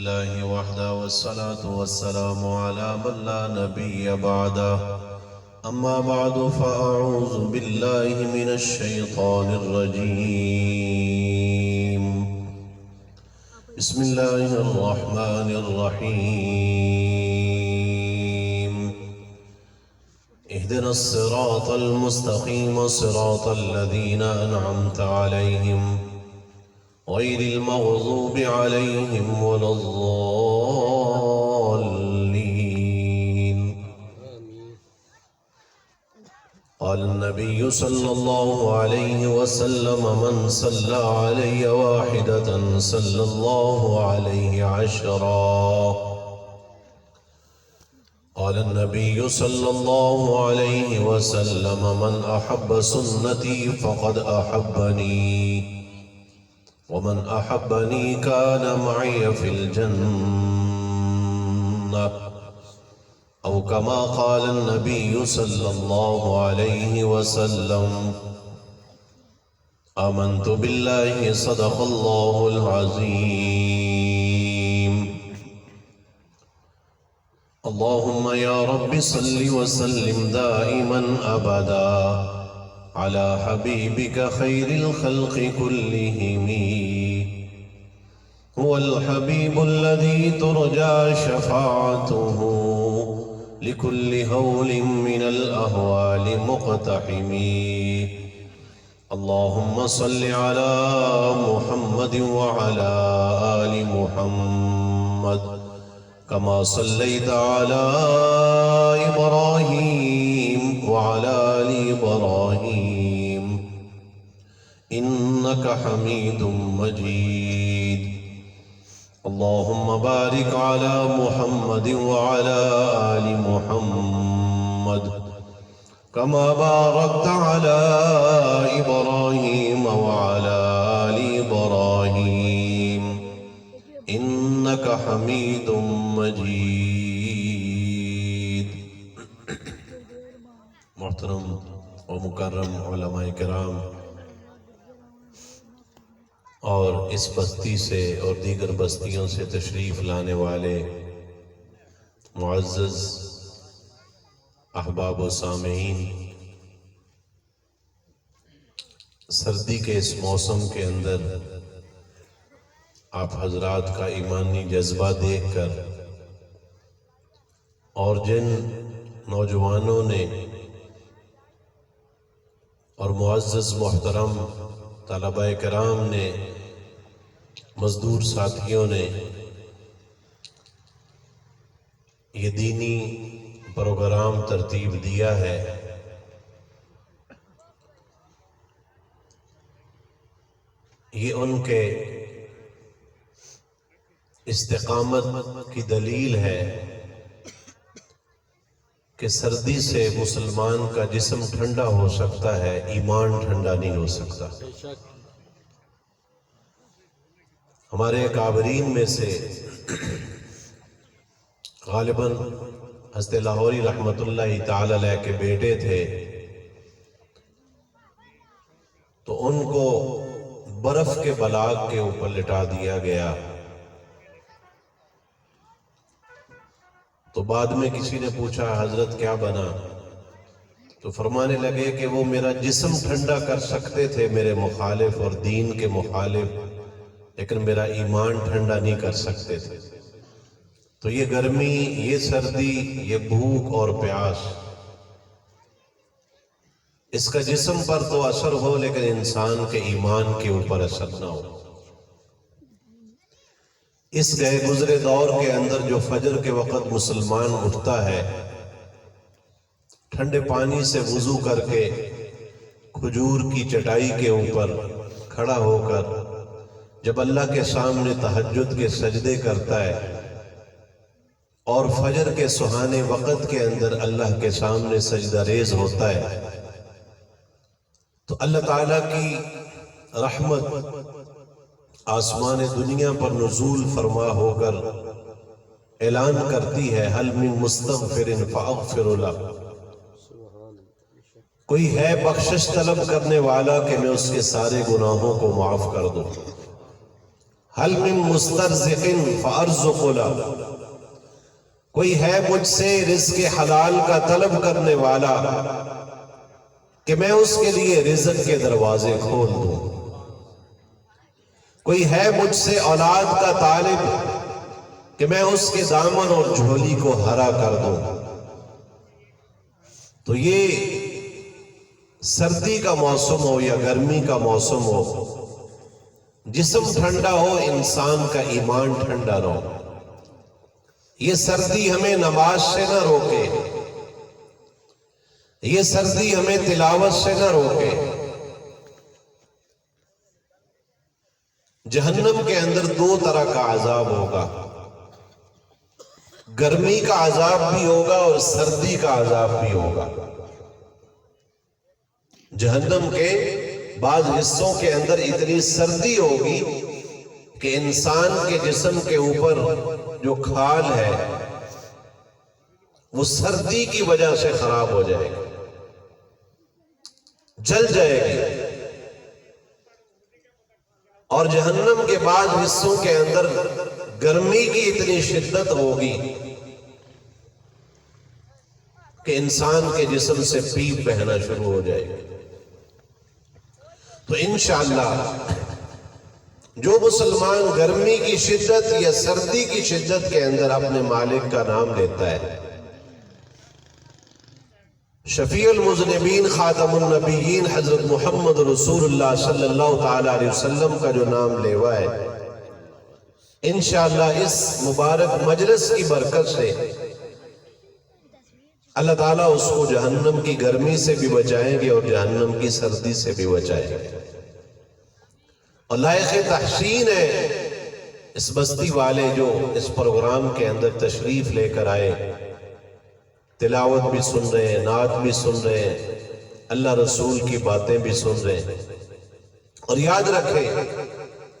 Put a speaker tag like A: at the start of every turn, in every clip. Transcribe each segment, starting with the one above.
A: لله وحده والصلاة والسلام على من لا نبي بعده أما بعد فأعوذ بالله من الشيطان الرجيم بسم الله الرحمن الرحيم اهدنا الصراط المستقيم صراط الذين أنعمت عليهم غير المغضوب عليهم ولا الضالين. قال النبي صلى الله عليه وسلم من صلى علي واحدة صلى الله عليه عشرا. قال النبي صلى الله عليه وسلم من أحب سنتي فقد أحبني ومن أحبني كان معي في الجنة أو كما قال النبي صلى الله عليه وسلم. آمنت بالله صدق الله العظيم. اللهم يا رب صل وسلم دائما أبدا على حبيبك خير الخلق كلهم. هو الحبيب الذي ترجى شفاعته لكل هول من الأهوال مقتحم. اللهم صل على محمد وعلى آل محمد كما صليت على إبراهيم وعلى آل إبراهيم إنك حميد مجيد. اللهم بارك على محمد وعلى آل محمد كما باركت على إبراهيم وعلى آل إبراهيم إنك حميد مجيد. محترم و مکرم علماء کرام اور اس بستی سے اور دیگر بستیوں سے تشریف لانے والے معزز احباب و سامعین، سردی کے اس موسم کے اندر آپ حضرات کا ایمانی جذبہ دیکھ کر اور جن نوجوانوں نے اور معزز محترم طلبہ کرام نے، مزدور ساتھیوں نے یہ دینی پروگرام ترتیب دیا ہے، یہ ان کے استقامت کی دلیل ہے کہ سردی سے مسلمان کا جسم ٹھنڈا ہو سکتا ہے، ایمان ٹھنڈا نہیں ہو سکتا۔ ہمارے اکابرین میں سے غالباً حضرت لاہوری رحمت اللہ تعالی علیہ کے بیٹے تھے، تو ان کو برف کے بلاگ کے اوپر لٹا دیا گیا۔ تو بعد میں کسی نے پوچھا حضرت کیا بنا؟ تو فرمانے لگے کہ وہ میرا جسم ٹھنڈا کر سکتے تھے میرے مخالف اور دین کے مخالف، لیکن میرا ایمان ٹھنڈا نہیں کر سکتے تھے۔ تو یہ گرمی، یہ سردی، یہ بھوک اور پیاس، اس کا جسم پر تو اثر ہو لیکن انسان کے ایمان کے اوپر اثر نہ ہو۔ اس گئے گزرے دور کے اندر جو فجر کے وقت مسلمان اٹھتا ہے، ٹھنڈے پانی سے وضو کر کے کھجور کی چٹائی کے اوپر کھڑا ہو کر جب اللہ کے سامنے تہجد کے سجدے کرتا ہے اور فجر کے سہانے وقت کے اندر اللہ کے سامنے سجدہ ریز ہوتا ہے، تو اللہ تعالیٰ کی رحمت آسمان دنیا پر نزول فرما ہو کر اعلان کرتی ہے حل من مستغفر فاغفر له، کوئی ہے بخشش طلب کرنے والا کہ میں اس کے سارے گناہوں کو معاف کر دوں۔ ہل من مسترزق فارزق له، کوئی ہے مجھ سے رزق حلال کا طلب کرنے والا کہ میں اس کے لیے رزق کے دروازے کھول دوں؟ کوئی ہے مجھ سے اولاد کا طالب کہ میں اس کے دامن اور جھولی کو ہرا کر دوں؟ تو یہ سردی کا موسم ہو یا گرمی کا موسم ہو، جسم ٹھنڈا ہو، انسان کا ایمان ٹھنڈا نہ ہو۔ یہ سردی ہمیں نماز سے نہ روکے، یہ سردی ہمیں تلاوت سے نہ روکے۔ جہنم کے اندر دو طرح کا عذاب ہوگا، گرمی کا عذاب بھی ہوگا اور سردی کا عذاب بھی ہوگا۔ جہنم کے بعض حصوں کے اندر اتنی سردی ہوگی کہ انسان کے جسم کے اوپر جو کھال ہے وہ سردی کی وجہ سے خراب ہو جائے گی، جل جائے گی۔ اور جہنم کے بعض حصوں کے اندر گرمی کی اتنی شدت ہوگی کہ انسان کے جسم سے پیپ بہنا شروع ہو جائے گی۔ تو انشاءاللہ جو مسلمان گرمی کی شدت یا سردی کی شدت کے اندر اپنے مالک کا نام لیتا ہے، شفیع المذنبین خاتم النبیین حضرت محمد رسول اللہ صلی اللہ تعالی علیہ وسلم کا جو نام لیوا ہے، انشاءاللہ اس مبارک مجلس کی برکت سے اللہ تعالیٰ اس کو جہنم کی گرمی سے بھی بچائیں گے اور جہنم کی سردی سے بھی بچائیں گے۔ اور لائق تحسین ہے اس بستی والے جو اس پروگرام کے اندر تشریف لے کر آئے، تلاوت بھی سن رہے ہیں، نعت بھی سن رہے ہیں، اللہ رسول کی باتیں بھی سن رہے ہیں۔ اور یاد رکھیں،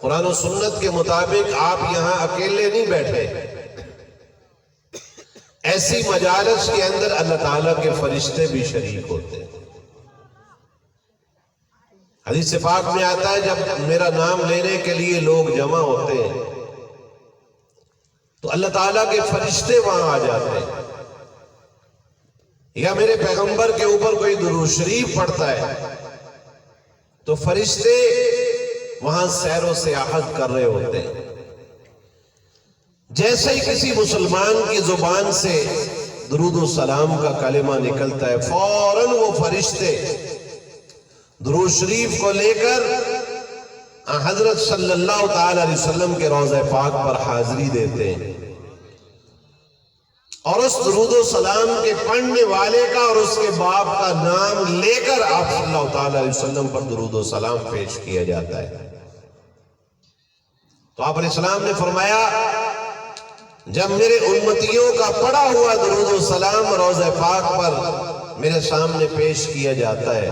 A: قرآن و سنت کے مطابق آپ یہاں اکیلے نہیں بیٹھے، ایسی مجالس کے اندر اللہ تعالیٰ کے فرشتے بھی شریک ہوتے ہیں۔ حدیث پاک میں آتا ہے جب میرا نام لینے کے لیے لوگ جمع ہوتے ہیں تو اللہ تعالیٰ کے فرشتے وہاں آ جاتے ہیں، یا میرے پیغمبر کے اوپر کوئی درود شریف پڑھتا ہے تو فرشتے وہاں سیر و سیاحت کر رہے ہوتے ہیں۔ جیسے ہی کسی مسلمان کی زبان سے درود و سلام کا کلمہ نکلتا ہے، فوراً وہ فرشتے درود شریف کو لے کر حضرت صلی اللہ تعالی علیہ وسلم کے روضہ پاک پر حاضری دیتے ہیں، اور اس درود و سلام کے پڑھنے والے کا اور اس کے باپ کا نام لے کر آپ صلی اللہ تعالی علیہ وسلم پر درود و سلام پیش کیا جاتا ہے۔ تو آپ علیہ السلام نے فرمایا، جب میرے امتیوں کا پڑھا ہوا درود و سلام روضہ پاک پر میرے سامنے پیش کیا جاتا ہے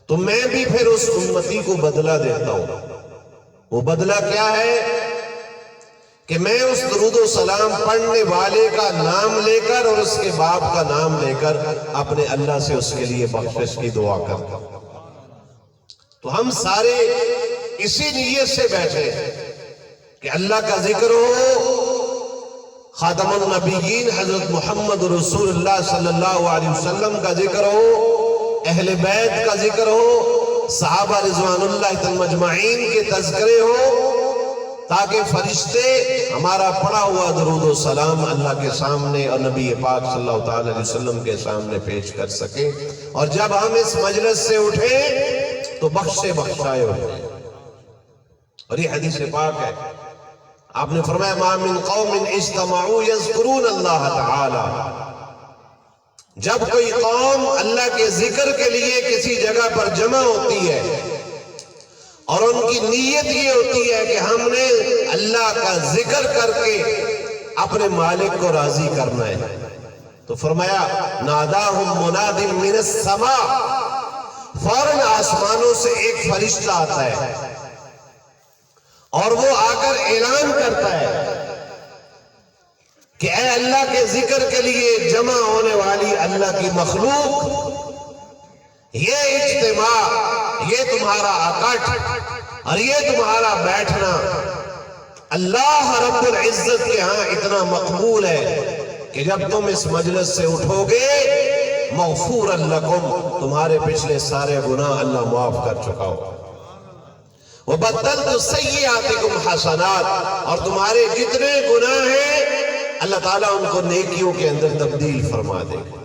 A: تو میں بھی پھر اس امتی کو بدلہ دیتا ہوں۔ وہ بدلہ کیا ہے کہ میں اس درود و سلام پڑھنے والے کا نام لے کر اور اس کے باپ کا نام لے کر اپنے اللہ سے اس کے لیے بخشش کی دعا کرتا ہوں۔ تو ہم سارے اسی نیت سے بیٹھے کہ اللہ کا ذکر ہو، خاتم النبیین حضرت محمد رسول اللہ صلی اللہ علیہ وسلم کا ذکر ہو، اہل بیت کا ذکر ہو، صحابہ رضوان اللہ مجمعین کے تذکرے ہو، تاکہ فرشتے ہمارا پڑھا ہوا درود و سلام اللہ کے سامنے اور نبی پاک صلی اللہ تعالی علیہ وسلم کے سامنے پیش کر سکیں، اور جب ہم اس مجلس سے اٹھیں تو بخشے بخشائے ہوئے۔ اور یہ حدیث پاک ہے، آپ نے فرمایا ما من قوم اجتمعوا یذکرون اللہ تعالی، جب کوئی قوم اللہ کے ذکر کے لیے کسی جگہ پر جمع ہوتی ہے اور ان کی نیت یہ ہوتی ہے کہ ہم نے اللہ کا ذکر کر کے اپنے مالک کو راضی کرنا ہے، تو فرمایا ناداہم مناد من السماء، فوراً آسمانوں سے ایک فرشتہ آتا ہے اور وہ آ کر اعلان کرتا ہے کہ اے اللہ کے ذکر کے لیے جمع ہونے والی اللہ کی مخلوق، یہ اجتماع، یہ تمہارا اکٹھ اور یہ تمہارا بیٹھنا اللہ رب العزت کے ہاں اتنا مقبول ہے کہ جب تم اس مجلس سے اٹھو گے مغفور لکم، تمہارے پچھلے سارے گناہ اللہ معاف کر چکا ہو. وَبَدَّلْتُ سَيِّئَاتِكُمْ حَسَنَاتٍ، اور تمہارے جتنے گناہ ہیں اللہ تعالیٰ ان کو نیکیوں کے اندر تبدیل فرما دے گا.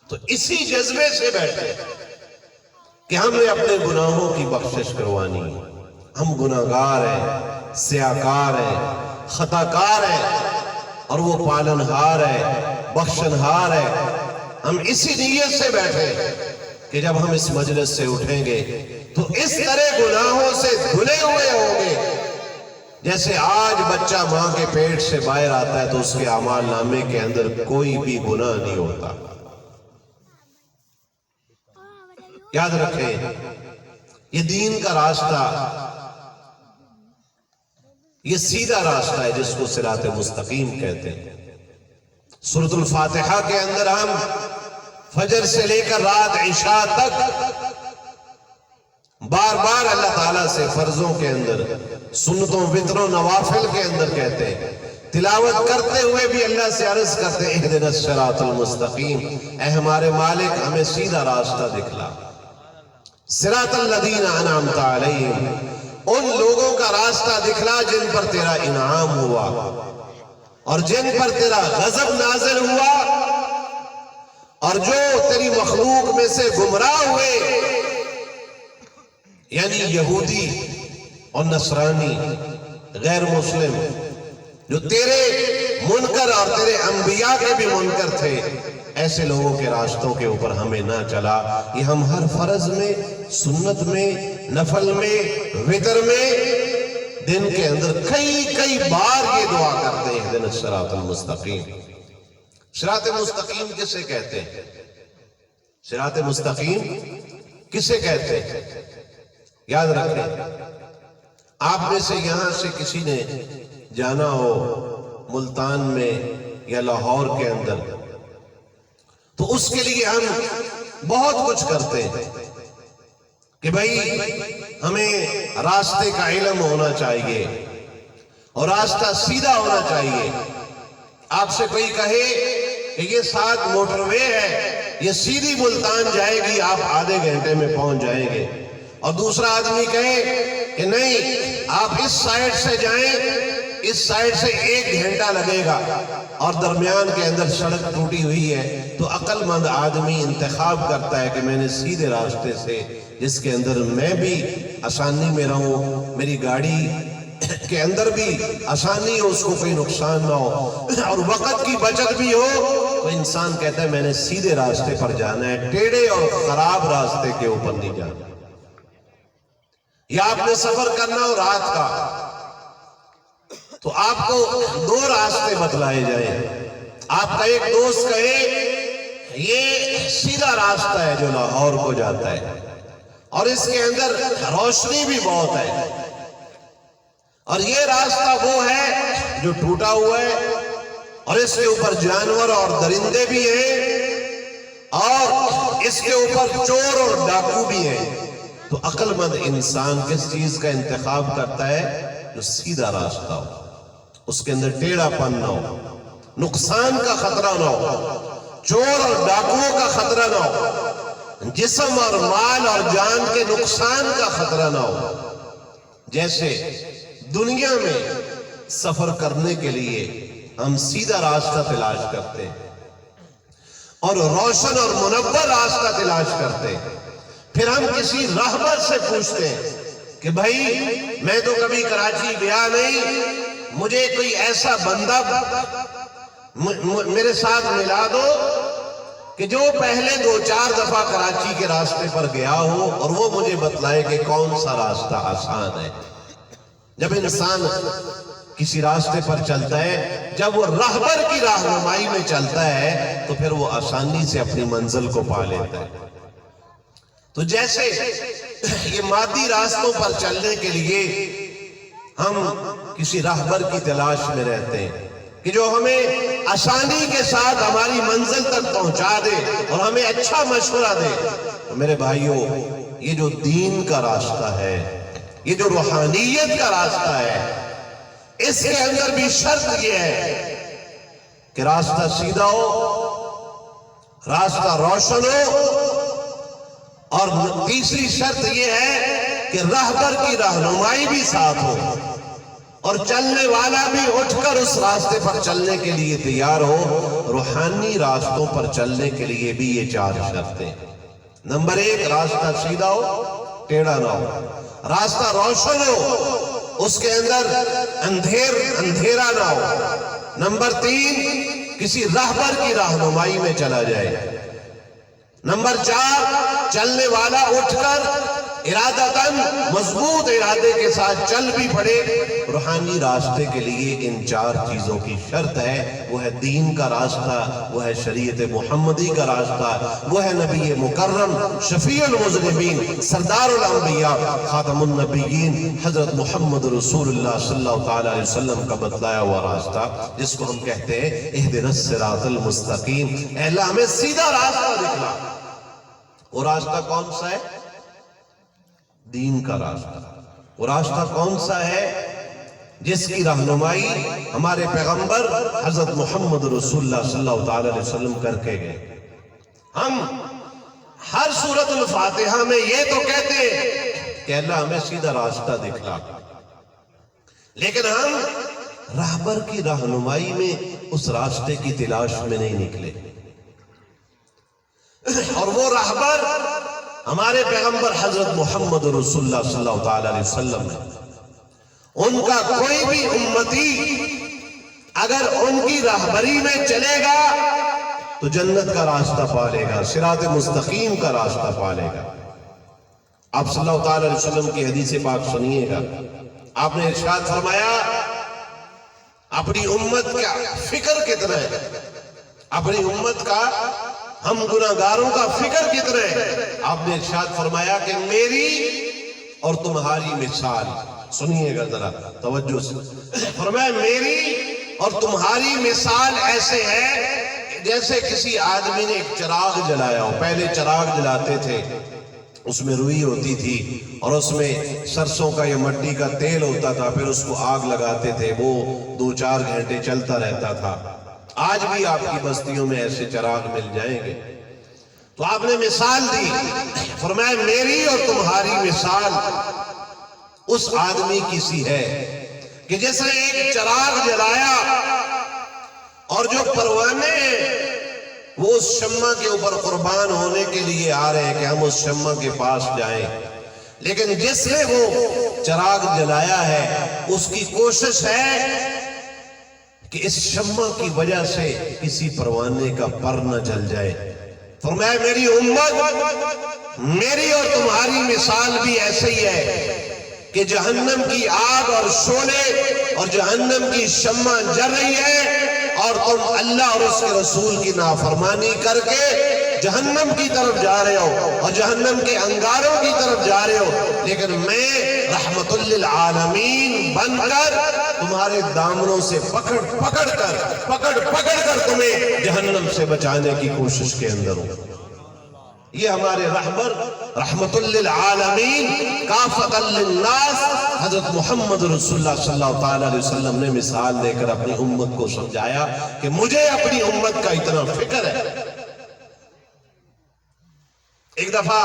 A: تو اسی جذبے سے بیٹھے کہ ہم نے اپنے گناہوں کی بخشش کروانی ہے. ہم گناہگار ہیں، سیاکار ہیں، خطاکار ہیں، اور وہ پالنہار ہے، بخشنہار ہے. ہم اسی نیت سے بیٹھے کہ جب ہم اس مجلس سے اٹھیں گے تو اس طرح گناہوں سے دھلے ہوئے ہوں گے جیسے آج بچہ ماں کے پیٹ سے باہر آتا ہے تو اس کے اعمال نامے کے اندر کوئی بھی گناہ نہیں ہوتا. یاد رکھیں، یہ دین کا راستہ، یہ سیدھا راستہ ہے جس کو صراط مستقیم کہتے ہیں. سورۃ الفاتحہ کے اندر ہم فجر سے لے کر رات عشاء تک بار بار اللہ تعالیٰ سے فرضوں کے اندر، سنتوں، وطروں، نوافل کے اندر کہتے ہیں. تلاوت کرتے ہوئے بھی اللہ سے عرض کرتے ہیں اہدنا الصراط المستقیم، اے ہمارے مالک ہمیں سیدھا راستہ دکھلا. صراط الذین انعمت علیہم، ان لوگوں کا راستہ دکھلا جن پر تیرا انعام ہوا اور جن پر تیرا غضب نازل ہوا، اور جو تیری مخلوق میں سے گمراہ ہوئے، یعنی یہودی اور نصرانی، غیر مسلم، جو تیرے منکر اور تیرے انبیاء کے بھی منکر تھے، ایسے لوگوں کے راستوں کے اوپر ہمیں نہ چلا. یہ ہم ہر فرض میں، سنت میں، نفل میں، وتر میں، دن کے اندر کئی بار یہ دعا کرتے ہیں اہدنا الصراط المستقیم. صراط مستقیم کسے کہتے ہیں؟ صراط مستقیم کسے کہتے ہیں؟ یاد رکھیں، آپ میں سے یہاں سے کسی نے جانا ہو ملتان میں یا لاہور کے اندر تو اس کے لیے ہم بہت کچھ کرتے ہیں کہ بھائی ہمیں راستے کا علم ہونا چاہیے اور راستہ سیدھا ہونا چاہیے. آپ سے کوئی کہے کہ یہ 7 موٹر وے ہے، یہ سیدھی ملتان جائے گی، آپ آدھے گھنٹے میں پہنچ جائیں گے، اور دوسرا آدمی کہے کہ نہیں آپ اس سائیڈ سے جائیں، اس سائیڈ سے 1 گھنٹہ لگے گا، اور درمیان کے اندر سڑک ٹوٹی ہوئی ہے، تو عقل مند آدمی انتخاب کرتا ہے کہ میں نے سیدھے راستے سے، جس کے اندر میں بھی آسانی میں رہوں، میری گاڑی کے اندر بھی آسانی ہو، اس کو کوئی نقصان نہ ہو، اور وقت کی بچت بھی ہو، تو انسان کہتا ہے میں نے سیدھے راستے پر جانا ہے، ٹیڑھے اور خراب راستے کے اوپر نہیں جانا. یا آپ نے سفر کرنا ہو رات کا تو آپ کو 2 راستے بتلائے جائیں. آپ کا ایک دوست کہے یہ سیدھا راستہ ہے جو لاہور کو جاتا ہے، اور اس کے اندر روشنی بھی بہت ہے، اور یہ راستہ وہ ہے جو ٹوٹا ہوا ہے، اور اس کے اوپر جانور اور درندے بھی ہیں، اور اس کے اوپر چور اور ڈاکو بھی ہیں. تو عقل مند انسان کس چیز کا انتخاب کرتا ہے؟ جو سیدھا راستہ ہو، اس کے اندر ٹیڑھا پن نہ ہو، نقصان کا خطرہ نہ ہو، چور اور ڈاکوؤں کا خطرہ نہ ہو، جسم اور مال اور جان کے نقصان کا خطرہ نہ ہو. جیسے دنیا میں سفر کرنے کے لیے ہم سیدھا راستہ تلاش کرتے ہیں اور روشن اور منور راستہ تلاش کرتے ہیں، پھر ہم کسی راہبر سے پوچھتے ہیں کہ بھائی میں تو کبھی کراچی گیا نہیں، مجھے کوئی ایسا بندہ میرے ساتھ ملا دو کہ جو پہلے 2-4 دفعہ کراچی کے راستے پر گیا ہو اور وہ مجھے بتلائے کہ کون سا راستہ آسان ہے. جب انسان کسی راستے پر چلتا ہے، جب وہ راہبر کی رہنمائی میں چلتا ہے تو پھر وہ آسانی سے اپنی منزل کو پا لیتا ہے. تو جیسے یہ مادی راستوں پر چلنے کے لیے ہم کسی راہبر کی تلاش میں رہتے ہیں کہ جو ہمیں آسانی کے ساتھ ہماری منزل تک پہنچا دے اور ہمیں اچھا مشورہ دے. تو میرے بھائیوں، یہ جو دین کا راستہ ہے یہ جو روحانیت کا راستہ ہے اس کے اندر بھی شرط یہ ہے کہ راستہ سیدھا ہو، راستہ روشن ہو، اور تیسری شرط یہ ہے کہ راہبر کی رہنمائی بھی ساتھ ہو، اور چلنے والا بھی اٹھ کر اس راستے پر چلنے کے لیے تیار ہو۔ روحانی راستوں پر چلنے کے لیے بھی یہ 4 شرطیں۔ نمبر 1، راستہ سیدھا ہو، ٹیڑھا نہ ہو، راستہ روشن ہو، اس کے اندر اندھیرا نہ ہو۔ نمبر 3، کسی راہبر کی رہنمائی میں چلا جائے۔ نمبر 4، چلنے والا اٹھ کر ارادتاً مضبوط ارادے کے ساتھ چل بھی پڑے۔ روحانی راستے کے لیے ان 4 چیزوں کی شرط ہے، وہ ہے دین کا راستہ، وہ ہے شریعت محمدی کا راستہ، وہ ہے نبی مکرم شفیع المذنبین سردار الانبیاء خاتم النبیین حضرت محمد رسول اللہ صلی اللہ تعالی علیہ وسلم کا بتلایا ہوا راستہ، جس کو ہم کہتے ہیں اہدنا الصراط المستقیم۔ اے اللہ ہمیں سیدھا راستہ دکھلا۔ وہ راستہ کون سا ہے؟ دین کا راستہ۔ وہ راستہ کون سا ہے؟ جس کی رہنمائی ہمارے پیغمبر حضرت محمد رسول اللہ صلی اللہ تعالی علیہ وسلم کر کے گئے۔ ہم ہر سورۃ الفاتحہ میں یہ تو کہتے ہیں کہ اللہ ہمیں سیدھا راستہ دکھلا، لیکن ہم راہبر کی رہنمائی میں اس راستے کی تلاش میں نہیں نکلے، اور وہ راہبر ہمارے پیغمبر حضرت محمد رسول اللہ صلی اللہ تعالی علیہ وسلم ہے۔ ان کا کوئی بھی امتی اگر ان کی راہبری میں چلے گا تو جنت کا راستہ پالے گا، صراط مستقیم کا راستہ پالے گا۔ آپ صلی اللہ تعالی علیہ وسلم کی حدیث پاک سنیے گا، آپ نے ارشاد فرمایا اپنی امت کا فکر کتنا ہے، اپنی امت کا، ہم گناہگاروں کا فکر کتنا ہے۔ آپ نے ارشاد فرمایا کہ میری اور تمہاری مثال، سنیے گا ذرا توجہ سے، فرمایا میری اور تمہاری مثال ایسے ہے جیسے کسی آدمی نے ایک چراغ جلایا ہو۔ پہلے چراغ جلاتے تھے، اس میں روئی ہوتی تھی اور اس میں سرسوں کا یا مٹی کا تیل ہوتا تھا، پھر اس کو آگ لگاتے تھے، وہ 2-4 گھنٹے چلتا رہتا تھا۔ آج بھی آپ کی بستیوں میں ایسے چراغ مل جائیں گے۔ تو آپ نے مثال دی، فرمایا میری اور تمہاری مثال اس آدمی کی سی ہے کہ جس نے ایک چراغ جلایا اور جو پروانے وہ اس شمع کے اوپر قربان ہونے کے لیے آ رہے ہیں کہ ہم اس شمع کے پاس جائیں، لیکن جس نے وہ چراغ جلایا ہے اس کی کوشش ہے کہ اس شمع کی وجہ سے کسی پروانے کا پر نہ جل جائے۔ فرمایا میری امت، میری اور تمہاری مثال بھی ایسے ہی ہے کہ جہنم کی آگ اور شعلے اور جہنم کی شمع جل رہی ہے اور تم اللہ اور اس کے رسول کی نافرمانی کر کے جہنم کی طرف جا رہے ہو اور جہنم کے انگاروں کی طرف جا رہے ہو، لیکن میں رحمت للعالمین بن کر تمہارے دامنوں سے پکڑ کر تمہیں جہنم سے بچانے کی کوشش کے اندر ہوں۔ یہ ہمارے رہبر رحمت للعالمین کافۃ للناس حضرت محمد رسول اللہ صلی اللہ تعالی علیہ وسلم نے مثال دے کر اپنی امت کو سمجھایا کہ مجھے اپنی امت کا اتنا فکر ہے۔ ایک دفعہ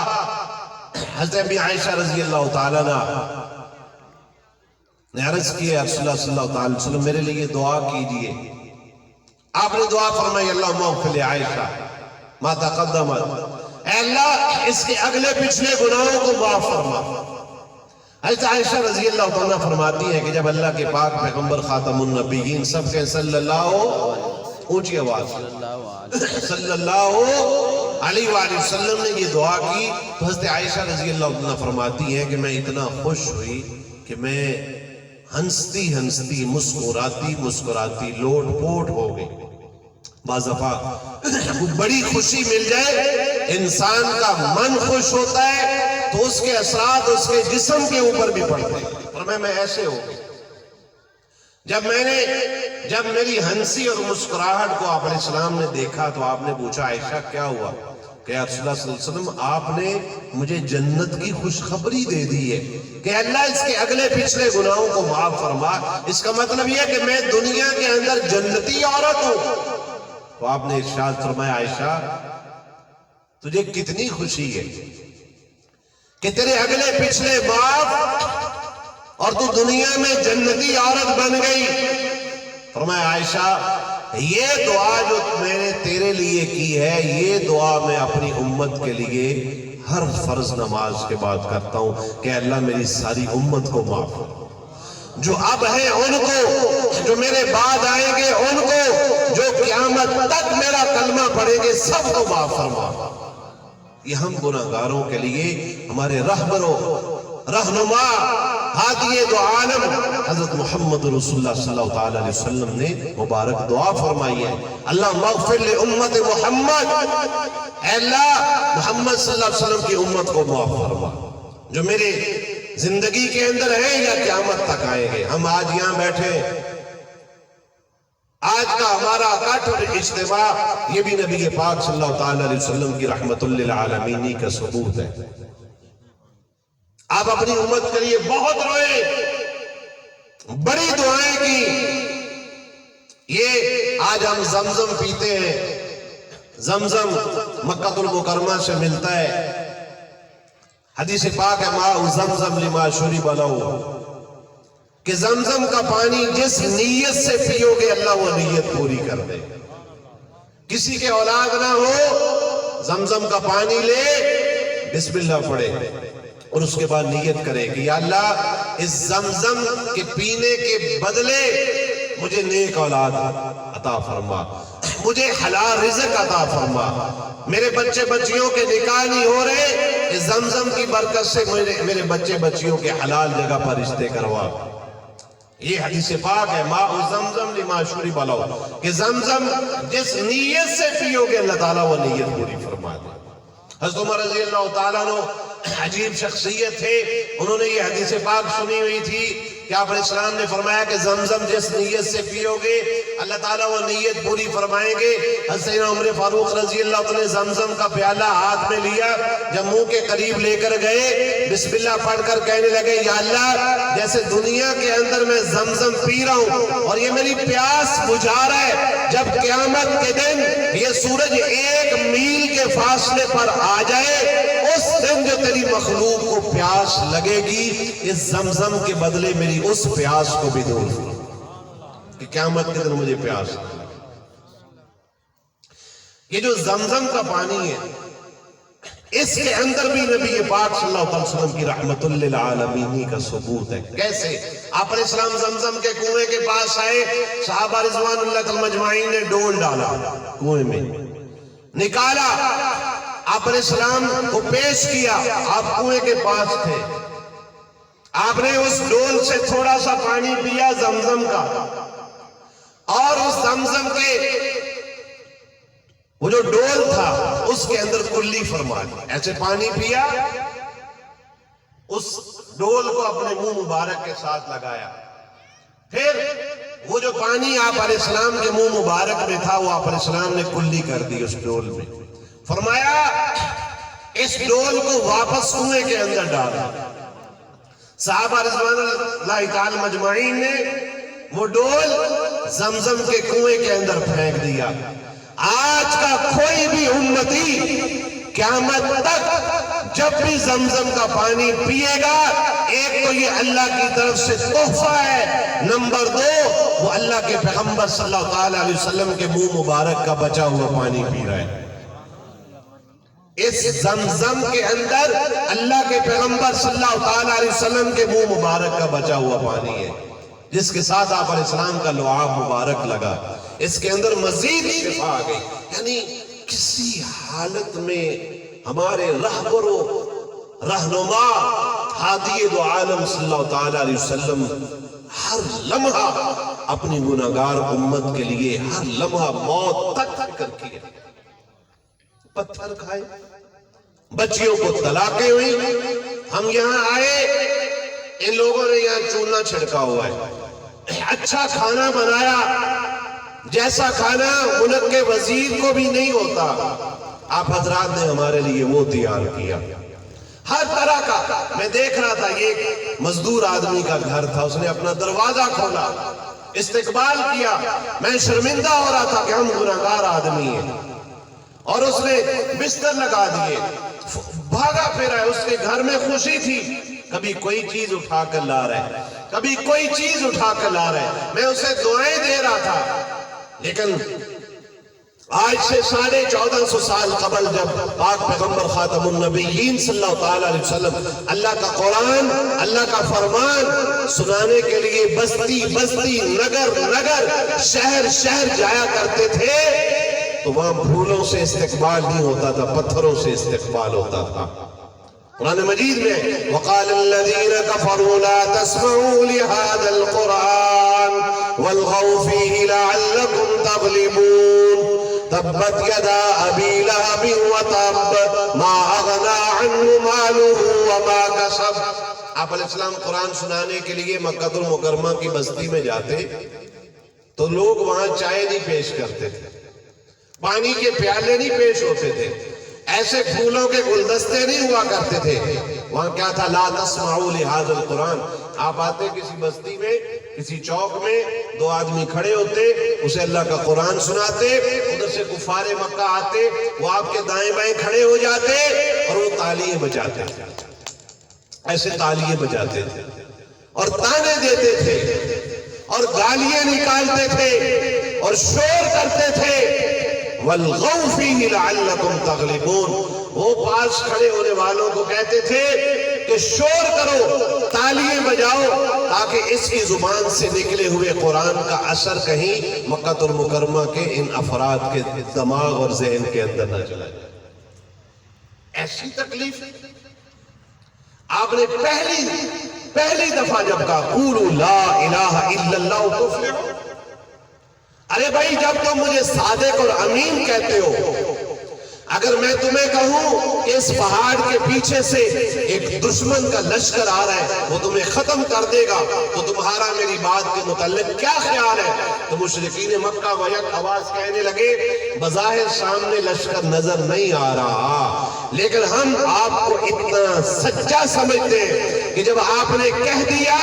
A: حضرت ابی عائشہ رضی اللہ تعالیٰ نے عرض کیا رسول اللہ صلی اللہ تعالی علیہ وسلم میرے لیے دعا کیجئے۔ آپ نے دعا فرمائی اللہم اغفر لعائشہ ما تقدمت، اے اللہ اس کے اگلے پچھلے گناہوں کو معاف فرما۔ حضرت عائشہ رضی اللہ تعالیٰ فرماتی ہے کہ جب اللہ کے پاک پیغمبر خاتم النبیین سب کے صلی اللہ اونچی آواز صلی اللہ علیہ وآلہ وسلم نے یہ دعا کی تو حضرت عائشہ رضی اللہ عنہ فرماتی ہے کہ میں اتنا خوش ہوئی کہ میں ہنستی مسکراتی لوٹ پوٹ ہو گئی۔ بعض دفعہ بڑی خوشی مل جائے انسان کا من خوش ہوتا ہے تو اس کے اثرات اس کے جسم کے اوپر بھی پڑتے ہیں، اور میں ایسے ہو گئی جب میری ہنسی اور مسکراہٹ کو آپ علیہ السلام نے دیکھا تو آپ نے پوچھا عائشہ کیا ہوا؟ کہ رسول اللہ صلی اللہ علیہ وسلم آپ نے مجھے جنت کی خوشخبری دے دی ہے کہ اللہ اس کے اگلے پچھلے گناہوں کو معاف فرما. اس کا مطلب یہ کہ میں دنیا کے اندر جنتی عورت ہوں. تو آپ نے ارشاد فرمایا عائشہ تجھے کتنی خوشی ہے کہ تیرے اگلے پچھلے معاف اور تو دنیا میں جنتی عورت بن گئی. فرمایا عائشہ یہ دعا جو میں نے تیرے لیے کی ہے یہ دعا میں اپنی امت کے لیے ہر فرض نماز کے بعد کرتا ہوں کہ اللہ میری ساری امت کو معاف کرو. جو اب ہیں ان کو, جو میرے بعد آئیں گے ان کو, جو قیامت تک میرا کلمہ پڑھیں گے سب کو معاف فرما. یہ ہم گناہگاروں کے لیے ہمارے رہبروں رہنما ہادی دو عالم حضرت محمد رسول اللہ صلی اللہ تعالی علیہ وسلم نے مبارک دعا فرمائی ہے. اللہ مغفر لامت محمد, اے اللہ محمد صلی اللہ علیہ وسلم کی امت کو معاف فرما جو میرے زندگی کے اندر ہیں یا قیامت تک آئیں گے. ہم آج یہاں بیٹھے, آج کا ہمارا اکٹھ اجتماع یہ بھی نبی پاک صلی اللہ تعالی علیہ وسلم کی رحمت للعالمین کا ثبوت ہے. آپ اپنی امت کے لیے بہت روئے, بڑی دعائیں کی. یہ آج ہم زمزم پیتے ہیں, زمزم مکہ المکرمہ سے ملتا ہے. حدیث پاک ہے ماء زمزم لما شرب لہ, کہ زمزم کا پانی جس نیت سے پیو گے اللہ وہ نیت پوری کر دے. کسی کے اولاد نہ ہو, زمزم کا پانی لے, بسم اللہ پڑھے اور اس کے بعد نیت کرے کہ یا اللہ اس زمزم کے پینے کے بدلے مجھے نیک اولاد عطا فرما, مجھے حلال رزق عطا فرما, میرے بچے بچیوں کے نکاح نہیں ہو رہے, اس زمزم کی برکت سے میرے بچے بچیوں کے حلال جگہ پر رشتے کروا. یہ حدیث پاک ہے ماء زمزم لما شرب لہ, کہ زمزم جس نیت سے پیو گے اللہ تعالیٰ وہ نیت پوری فرما دے. حضرت عمر رضی اللہ تعالیٰ عنہ عجیب شخصیت تھے, انہوں نے یہ حدیث پاک سنی ہوئی تھی کہ آپ علیہ السلام نے فرمایا کہ زمزم جس نیت سے پیو گے اللہ تعالیٰ وہ نیت پوری فرمائیں گے. حضرت عمر فاروق رضی اللہ تعالیٰ نے زمزم کا پیالہ ہاتھ میں لیا, جب منہ کے قریب لے کر گئے بسم اللہ پڑھ کر کہنے لگے یا اللہ جیسے دنیا کے اندر میں زمزم پی رہا ہوں اور یہ میری پیاس بجھا رہا ہے, جب قیامت کے دن یہ سورج 1 میل کے فاصلے پر آ جائے اس دن جو تیری مخلوق کو پیاس لگے گی اس زمزم کے بدلے میری اس پیاس کو بھی دور کہ قیامت کے دن مجھے پیاس لگے. یہ جو زمزم کا پانی ہے اس کے اندر بھی نبی پاک صلی اللہ علیہ وسلم کی رحمت للعالمین کا ثبوت ہے. کیسے؟ آپ علیہ السلام زمزم کے کنویں کے پاس آئے, صحابہ رضوان اللہ تعالی مجمعین نے ڈول ڈالا کنویں میں, نکالا, آپ علیہ السلام کو پیش کیا, آپ کنویں کے پاس تھے, آپ نے اس ڈول سے تھوڑا سا پانی پیا زمزم کا, اور اس زمزم کے وہ جو ڈول تھا اس کے اندر کلی فرما دی, ایسے پانی پیا, اس ڈول کو اپنے منہ مبارک کے ساتھ لگایا, پھر وہ جو پانی آپ علیہ السلام کے منہ مبارک میں تھا وہ آپ علیہ السلام نے کلی کر دی اس ڈول میں. فرمایا اس ڈول کو واپس کنویں کے اندر ڈالا. صحابہ رضوان اللہ تعالی مجمعین نے وہ ڈول زمزم کے کنویں کے اندر پھینک دیا. آج کا کوئی بھی امتی قیامت تک جب بھی زمزم کا پانی پیے گا, ایک تو یہ اللہ کی طرف سے تحفہ ہے, نمبر 2 وہ اللہ کے پیغمبر صلی اللہ تعالی علیہ وسلم کے منہ مبارک کا بچا ہوا پانی پی رہا ہے. اس زمزم کے اندر اللہ کے پیغمبر صلی اللہ تعالی علیہ وسلم کے منہ مبارک کا بچا ہوا پانی ہے جس کے ساتھ آپ علیہ السلام کا لعاب مبارک لگا. اس کے اندر مزید شفا آ گئی. یعنی کسی حالت میں ہمارے رہبروں رہنما ہادی دو عالم صلی اللہ تعالی علیہ وسلم ہر لمحہ اپنی گناہگار امت کے لیے ہر لمحہ موت تک فکر کیے, پتھر کھائے, بچیوں کو طلاقیں ہوئی. ہم یہاں آئے, ان لوگوں نے یہاں چونا چھڑکا ہوا ہے, اچھا کھانا بنایا جیسا کھانا ملک کے وزیر کو بھی نہیں ہوتا, آپ حضرات نے ہمارے لیے وہ تیار کیا، ہر طرح کا۔ میں دیکھ رہا تھا، یہ مزدور آدمی کا گھر تھا، اس نے اپنا دروازہ کھولا، استقبال کیا۔ میں شرمندہ ہو رہا تھا کہ ہم گناہگار آدمی ہیں، اور اس نے بستر لگا دیے، بھاگا پھرا ہے۔ اس کے گھر میں خوشی تھی، کبھی کوئی چیز اٹھا کر لا رہے، کبھی کوئی چیز اٹھا کر لا رہے۔ میں اسے دعائیں دے رہا تھا، لیکن آج سے 1450 سال قبل جب پاک پیغمبر خاتم النبیین صلی اللہ علیہ وسلم اللہ کا قرآن، اللہ کا فرمان سنانے کے لیے بستی بستی، نگر نگر، شہر شہر جایا کرتے تھے، تو وہاں پھولوں سے استقبال نہیں ہوتا تھا، پتھروں سے استقبال ہوتا تھا۔ قرآن مجید میں وَقَالَ الَّذِينَ كَفَرُوا لَا تَسْمَعُوا لِهَذَا الْقُرْآنِ وَالْغَوْا فِيهِ لَعَلَّكُمْ تَغْلِبُونَ تبت یدا ابی لہب وتب ما اغنى عنہ مالہ وما کسب۔ آپ علیہ السلام قرآن سنانے کے لیے مکہ المکرمہ کی بستی میں جاتے تو لوگ وہاں چائے نہیں پیش کرتے تھے، پانی کے پیالے نہیں پیش ہوتے تھے، ایسے پھولوں کے گلدستے نہیں ہوا کرتے تھے۔ وہاں کیا تھا؟ لا تسمعوا لہذا القرآن۔ آپ آتے کسی بستی میں، کسی چوک میں، دو آدمی کھڑے ہوتے، اسے اللہ کا قرآن سناتے، ادھر سے کفار مکہ آتے، وہ آپ کے دائیں بائیں کھڑے ہو جاتے اور وہ تالیاں بجاتے، ایسے تالیاں بجاتے تھے اور تانے دیتے تھے اور گالیاں نکالتے تھے اور شور کرتے تھے۔ وَالْغَوْا فِيهِ لَعَلَّكُمْ تَغْلِبُونَ۔ وہ پاس کھڑے ہونے والوں کو کہتے تھے کہ شور کرو، تالیاں بجاؤ، تاکہ اس کی زبان سے نکلے ہوئے قرآن کا اثر کہیں مکہ المکرمہ کے ان افراد کے دماغ اور ذہن کے اندر نہ چلا جائے۔ ایسی تکلیف آپ نے پہلی دفعہ جب کہا قولوا لا الہ الا اللہ تفلحوا۔ ارے بھائی، جب تم مجھے صادق اور امین کہتے ہو، اگر میں تمہیں کہوں کہ اس پہاڑ کے پیچھے سے ایک دشمن کا لشکر آ رہا ہے، وہ تمہیں ختم کر دے گا، تو تمہارا میری بات کے متعلق کیا خیال ہے؟ تو مشرکین مکہ بیک آواز کہنے لگے، بظاہر سامنے لشکر نظر نہیں آ رہا، لیکن ہم آپ کو اتنا سچا سمجھتے ہیں کہ جب آپ نے کہہ دیا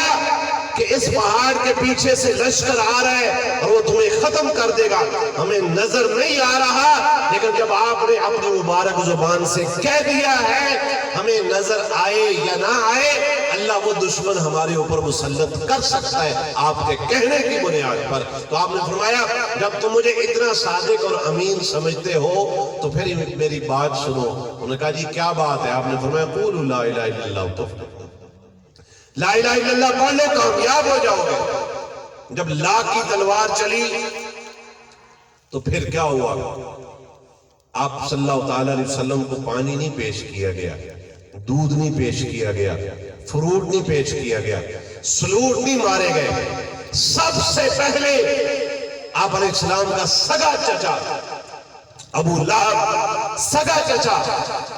A: کہ اس پہاڑ کے پیچھے سے لشکر آ رہا ہے اور وہ تمہیں ختم کر دے گا، ہمیں نظر نہیں آ رہا، لیکن جب آپ نے اپنی مبارک زبان سے کہہ دیا ہے، ہمیں نظر آئے یا نہ آئے، اللہ وہ دشمن ہمارے اوپر مسلط کر سکتا ہے آپ کے کہنے کی بنیاد پر۔ تو آپ نے فرمایا جب تم مجھے اتنا صادق اور امین سمجھتے ہو تو پھر میری بات سنو۔ انہوں نے کہا جی کیا بات ہے؟ آپ نے فرمایا قولوا لا الہ الا اللہ تفلحوا۔ لا الہ الا اللہ پڑھ لو، کامیاب ہو جاؤ گے۔ جب لا کی تلوار چلی تو پھر کیا ہوا؟ آپ صلی اللہ علیہ وسلم کو پانی نہیں پیش کیا گیا، دودھ نہیں پیش کیا گیا، فروٹ نہیں پیش کیا گیا، سلوٹ نہیں مارے گئے۔ سب سے پہلے آپ علیہ السلام کا سگا چچا ابو لہب، سگا چچا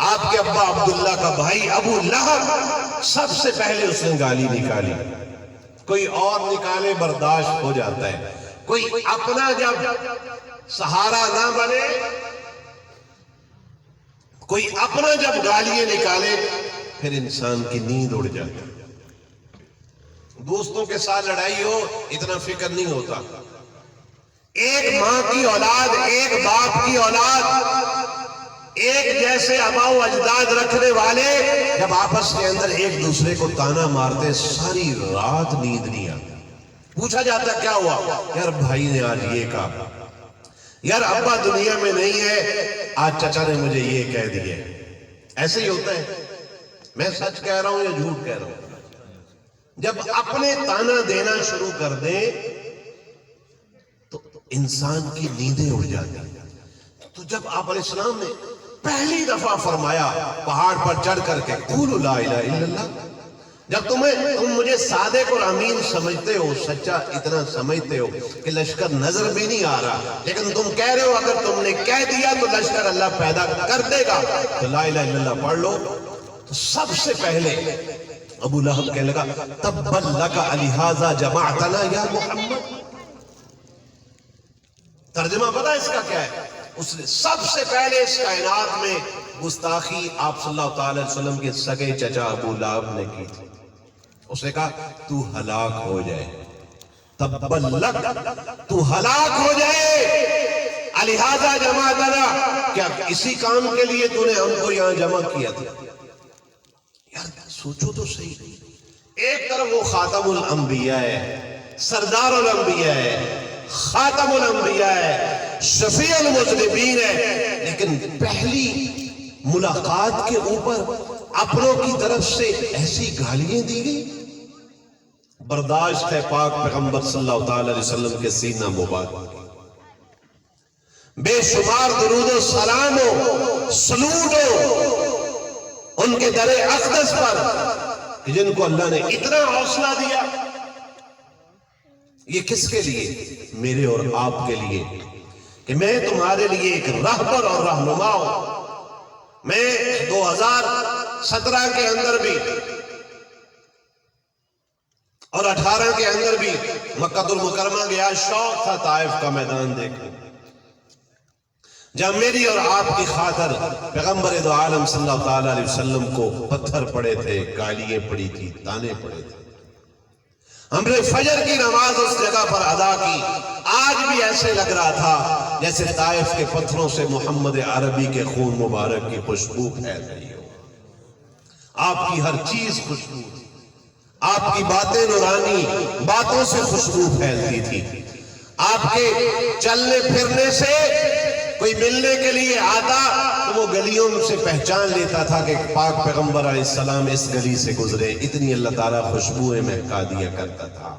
A: آپ کے ابا عبداللہ کا بھائی ابو لہب، سب سے پہلے اس نے گالی نکالی۔ کوئی اور نکالے برداشت ہو جاتا ہے، کوئی اپنا جب سہارا نہ بنے، کوئی اپنا جب گالیاں نکالے پھر انسان کی نیند اڑ جاتی۔ دوستوں کے ساتھ لڑائی ہو اتنا فکر نہیں ہوتا، ایک ماں کی اولاد، ایک باپ کی اولاد، ایک جیسے آبا و اجداد رکھنے والے جب آپس کے اندر ایک دوسرے کو تانا مارتے ساری رات نیند نہیں آتی۔ پوچھا جاتا کیا ہوا؟ یار بھائی نے آج یہ کہا، یار ابا دنیا میں نہیں ہے، آج چچا نے مجھے یہ کہہ دیا۔ ایسے ہی ہوتا ہے، میں سچ کہہ رہا ہوں یا جھوٹ کہہ رہا ہوں؟ جب اپنے تانا دینا شروع کر دیں تو انسان کی نیندیں اڑ جاتی ہیں۔ تو جب آپ علیہ السلام نے پہلی دفعہ فرمایا پہاڑ پر چڑھ کر کے قولوا لا الہ الا اللہ، جب تم مجھے صادق اور امین سمجھتے ہو، سچا اتنا سمجھتے ہو کہ لشکر نظر بھی نہیں آ رہا، لیکن تم کہہ رہے ہو اگر تم نے کہہ دیا تو لشکر اللہ پیدا کر دے گا، تو لا الہ الا اللہ پڑھ لو۔ تو سب سے پہلے ابو لہب کہنے لگا تبت لک لہذا جمعتنا یا محمد۔ ترجمہ پتہ اس کا کیا ہے؟ اس نے سب سے پہلے اس کائنات میں گستاخی آپ صلی اللہ تعالی وسلم کے سگے چچا ابو لہب نے کی تھی. اس نے کہا تو ہلاک ہو جائے، تبا لک، تو ہلاک ہو جائے، لہذا جمع کرا. کیا اسی کام کے لیے تو نے ہم کو یہاں جمع کیا تھا؟ یار سوچو تو صحیح. ایک طرف وہ خاتم الانبیاء ہے، سردار الانبیاء ہے، خاتم الانبیاء ہے، شفیع المذنبین ہے، لیکن پہلی ملاقات کے اوپر اپنوں کی طرف سے ایسی گالیاں دی گئی. برداشت ہے پاک پیغمبر صلی اللہ تعالی علیہ وسلم کے سینہ مبارک، بے شمار درود و سلام ہو، سلوٹ ہو ان کے در اقدس پر جن کو اللہ نے اتنا حوصلہ دیا. یہ کس کے لیے؟ میرے اور آپ کے لیے، کہ میں تمہارے لیے ایک رہبر اور رہنما ہوں. میں 2017 کے اندر بھی اور 18 کے اندر بھی مکہ المکرمہ گیا، شوق تھا طائف کا میدان دیکھنے، جہاں میری اور آپ کی خاطر پیغمبر دو عالم صلی اللہ تعالی علیہ وسلم کو پتھر پڑے تھے، گالیاں پڑی تھی، تانے پڑے تھے. ہم نے فجر کی نماز اس جگہ پر ادا کی. آج بھی ایسے لگ رہا تھا جیسے طائف کے پتھروں سے محمد عربی کے خون مبارک کی خوشبو پھیل رہی ہو. آپ کی ہر چیز خوشبو تھی، آپ کی باتیں نورانی، باتوں سے خوشبو پھیلتی تھی. آپ کے چلنے پھرنے سے کوئی ملنے کے لیے آتا تو وہ گلیوں سے پہچان لیتا تھا کہ پاک پیغمبر علیہ السلام اس گلی سے گزرے. اتنی اللہ تعالیٰ خوشبوئیں مہکا دیا کرتا تھا.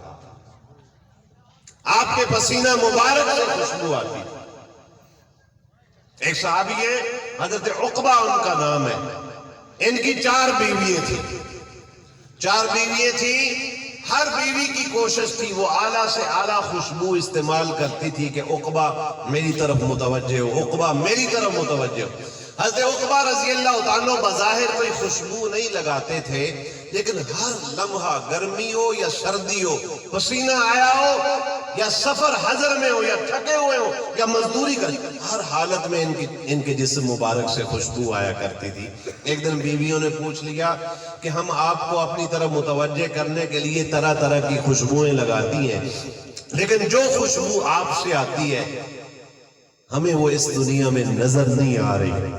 A: آپ کے پسینہ مبارک سے خوشبو آتی. ایک صحابی ہے حضرت عقبہ ان کا نام ہے. ان کی 4 بیویاں تھیں. 4 بیویاں تھیں. ہر بیوی کی کوشش تھی وہ اعلیٰ سے اعلیٰ خوشبو استعمال کرتی تھی کہ عقبہ میری طرف متوجہ ہو، عقبہ میری طرف متوجہ ہو. حضرت عقبہ رضی اللہ عنہ بظاہر کوئی خوشبو نہیں لگاتے تھے، لیکن ہر لمحہ گرمی ہو یا سردی ہو، پسینہ آیا ہو یا سفر حضر میں ہو یا تھکے ہوئے ہو یا مزدوری کریں، ہر حالت میں ان کے جسم مبارک سے خوشبو آیا کرتی تھی. ایک دن بیویوں نے پوچھ لیا کہ ہم آپ کو اپنی طرف متوجہ کرنے کے لیے طرح طرح کی خوشبوئیں لگاتی ہیں، لیکن جو خوشبو آپ سے آتی ہے ہمیں وہ اس دنیا میں نظر نہیں آ رہی،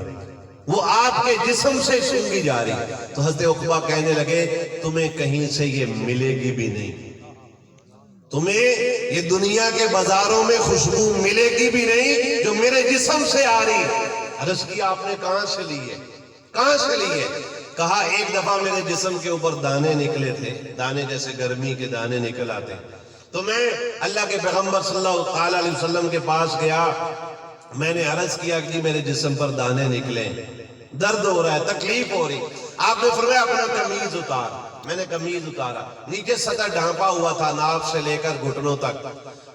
A: وہ آپ کے جسم سے سونگی جا رہی. تو حضرت عقبہ کہنے لگے تمہیں کہیں سے یہ ملے گی بھی نہیں، تمہیں یہ دنیا کے بازاروں میں خوشبو ملے گی بھی نہیں جو میرے جسم سے آ رہی. عرض کیا آپ نے کہاں سے لی ہے؟ کہاں سے لی ہے؟ کہا ایک دفعہ میرے جسم کے اوپر دانے نکلے تھے، دانے جیسے گرمی کے دانے نکل آتے، تو میں اللہ کے پیغمبر صلی اللہ علیہ وسلم کے پاس گیا. میں نے عرض کیا کہ میرے جسم پر دانے نکلے، درد ہو رہا ہے، تکلیف ہو رہی. آپ نے فرمایا اپنا قمیض اتار. میں نے قمیض اتارا، نیچے سطح ڈھانپا ہوا تھا ناف سے لے کر گھٹنوں تک.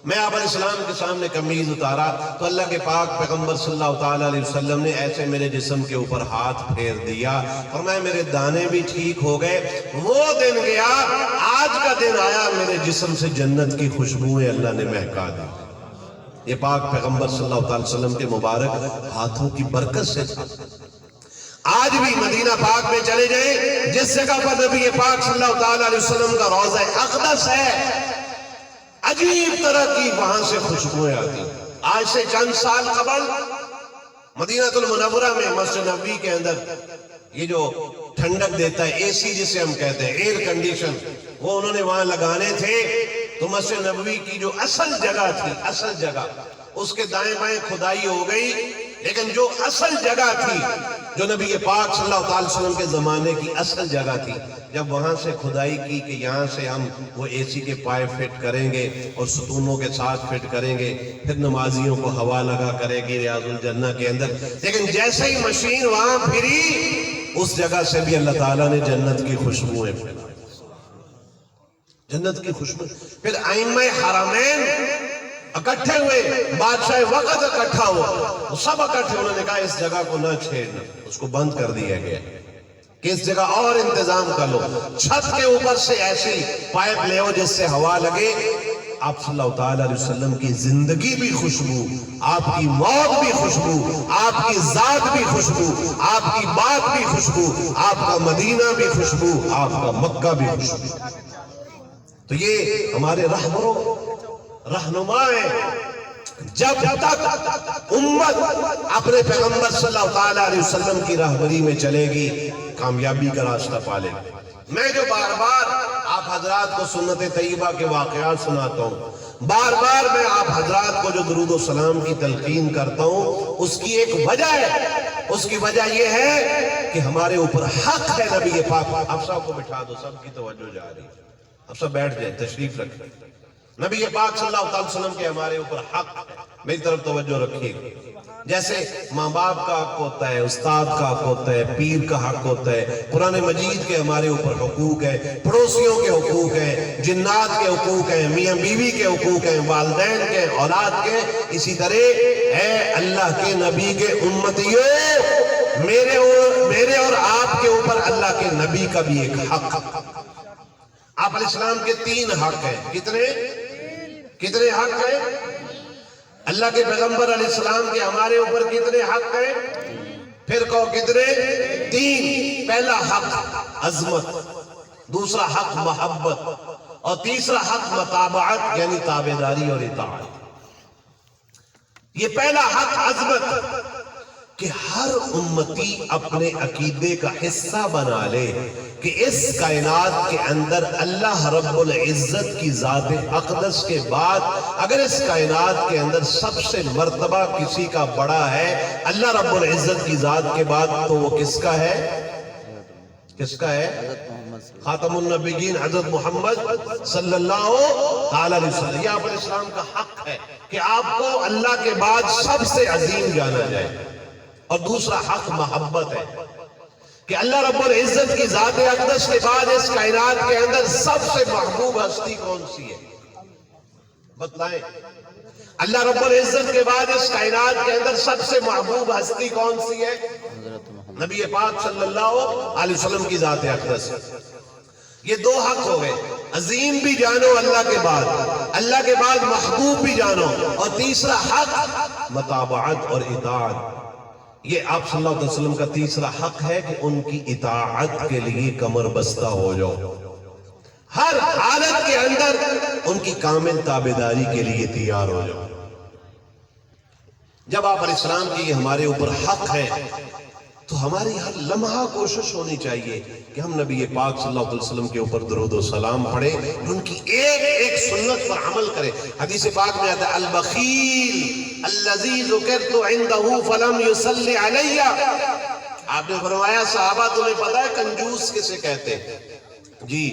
A: میں آپ علیہ السلام کے سامنے قمیض اتارا تو اللہ کے پاک پیغمبر صلی اللہ تعالی علیہ وسلم نے ایسے میرے جسم کے اوپر ہاتھ پھیر دیا، فرمایا میرے دانے بھی ٹھیک ہو گئے. وہ دن گیا، آج کا دن آیا، میرے جسم سے جنت کی خوشبوئیں اللہ نے مہکا دی. یہ پاک پیغمبر صلی اللہ تعالی وسلم کے مبارک ہاتھوں کی برکت سے تھا. آج بھی مدینہ پاک میں چلے جائیں، جس جگہ پر نبی پاک صلی اللہ تعالی علیہ وسلم کا روضہ اقدس ہے، عجیب طرح کی وہاں سے خوشبوئیں آتی. آج سے چند سال قبل مدینہ المنورہ میں مسجد نبوی کے اندر یہ جو ٹھنڈک دیتا ہے، اے سی جسے ہم کہتے ہیں، ایئر کنڈیشن، وہ انہوں نے وہاں لگانے تھے. تو مسجد نبوی کی جو اصل جگہ تھی، اصل جگہ، اس کے دائیں بائیں کھدائی ہو گئی، لیکن جو اصل جگہ تھی، جو نبی پاک صلی اللہ علیہ وسلم کے زمانے کی اصل جگہ تھی، جب وہاں سے کھدائی کی کہ یہاں سے ہم وہ اے سی کے پائپ فٹ کریں گے اور ستونوں کے ساتھ فٹ کریں گے، پھر نمازیوں کو ہوا لگا کرے گی ریاض الجنہ کے اندر. لیکن جیسے ہی مشین وہاں پھری، اس جگہ سے بھی اللہ تعالیٰ نے جنت کی خوشبوئیں پھیلائی، جنت کی خوشبو. پھر ائمہ حرمین اکٹھے ہوئے، بادشاہ وقت اکٹھا ہوا، سب اکٹھے، انہوں نے کہا اس جگہ کو نہ چھیڑنا، اس کو بند کر دیا گیا کہ اس جگہ اور انتظام کر لو، چھت کے اوپر سے ایسی پائپ لے جس سے ہوا لگے. آپ صلی اللہ تعالیٰ علیہ وسلم کی زندگی بھی خوشبو، آپ کی موت بھی خوشبو، آپ کی ذات بھی خوشبو، آپ کی بات بھی خوشبو، آپ کا مدینہ بھی خوشبو، آپ کا مکہ بھی خوشبو۔ تو یہ ہمارے رہبروں رہنما ہیں۔ جب تک امت اپنے پیغمبر صلی اللہ تعالیٰ علیہ وسلم کی رہبری میں چلے گی، کامیابی کا راستہ پالے گی۔ میں جو بار بار آپ حضرات کو سنت طیبہ کے واقعات سناتا ہوں، بار بار میں آپ حضرات کو جو درود و سلام کی تلقین کرتا ہوں، اس کی ایک وجہ ہے۔ اس کی وجہ یہ ہے کہ ہمارے اوپر حق ہے نبی پاک۔ آپ سب کو بٹھا دو، سب کی توجہ جا رہی ہے، آپ سب بیٹھ جائیں، تشریف رکھیں۔ نبی پاک صلی اللہ علیہ وسلم کے ہمارے اوپر حق ہے، میری طرف توجہ رکھیے گا۔ جیسے ماں باپ کا حق ہوتا ہے، استاد کا حق ہوتا ہے، پیر کا حق ہوتا ہے، قرآن مجید کے ہمارے اوپر حقوق ہے، پڑوسیوں کے حقوق ہیں، جنات کے حقوق ہیں، میاں بیوی کے حقوق ہیں، والدین کے، اولاد کے، اسی طرح اے اللہ کے نبی کے امتیوں، میرے اور آپ کے اوپر اللہ کے نبی کا بھی ایک حق ہے۔ آپ علیہ السلام کے 3 حق ہیں۔ کتنے حق ہیں؟ اللہ کے پیغمبر علیہ السلام کے ہمارے اوپر کتنے حق ہیں؟ پھر کہو کتنے؟ 3۔ پہلا حق عظمت، دوسرا حق محبت، اور تیسرا حق متابعت یعنی تابعداری اور اطاعت۔ یہ پہلا حق عظمت کہ ہر امتی اپنے عقیدے کا حصہ بنا لے کہ اس کائنات کے اندر اللہ رب العزت کی ذات اقدس کے بعد اگر اس کائنات کے اندر سب سے مرتبہ کسی کا بڑا ہے اللہ رب العزت کی ذات کے بعد، تو وہ کس کا ہے؟ کس کا ہے؟ خاتم النبیین حضرت محمد صلی اللہ علیہ وسلم۔ یہ آپ علیہ السلام کا حق ہے کہ آپ کو اللہ کے بعد سب سے عظیم جانا جائے۔ اور دوسرا حق محبت ہے کہ اللہ رب العزت کی ذات اقدس کے بعد اس کائنات کے اندر سب سے محبوب ہستی کون سی ہے؟ بتلائیں۔ اللہ رب العزت کے بعد اس کائنات کے اندر سب سے محبوب ہستی کون سی ہے؟ نبی پاک صلی اللہ علیہ وسلم کی ذات اقدس۔ یہ 2 حق ہو گئے، عظیم بھی جانو اللہ کے بعد، اللہ کے بعد محبوب بھی جانو، اور تیسرا حق متابعت اور اطاعت۔ یہ آپ صلی اللہ علیہ وسلم کا تیسرا حق ہے کہ ان کی اطاعت کے لیے کمر بستہ ہو جاؤ، ہر حالت کے اندر ان کی کامل تابعداری کے لیے تیار ہو جاؤ۔ جب آپ علیہ السلام کی یہ ہمارے اوپر حق ہے تو ہماری ہر لمحہ کوشش ہونی چاہیے کہ ہم نبی پاک صلی اللہ علیہ وسلم کے اوپر درود و سلام پڑھیں، ان کی ایک ایک سنت پر عمل کریں۔ حدیث پاک میں آتا ہے البخیل الذی ذکرت عنده فلم یصلی علی۔ آپ نے فرمایا صحابہ تمہیں پتہ ہے کنجوس کسے کہتے ہیں؟ جی،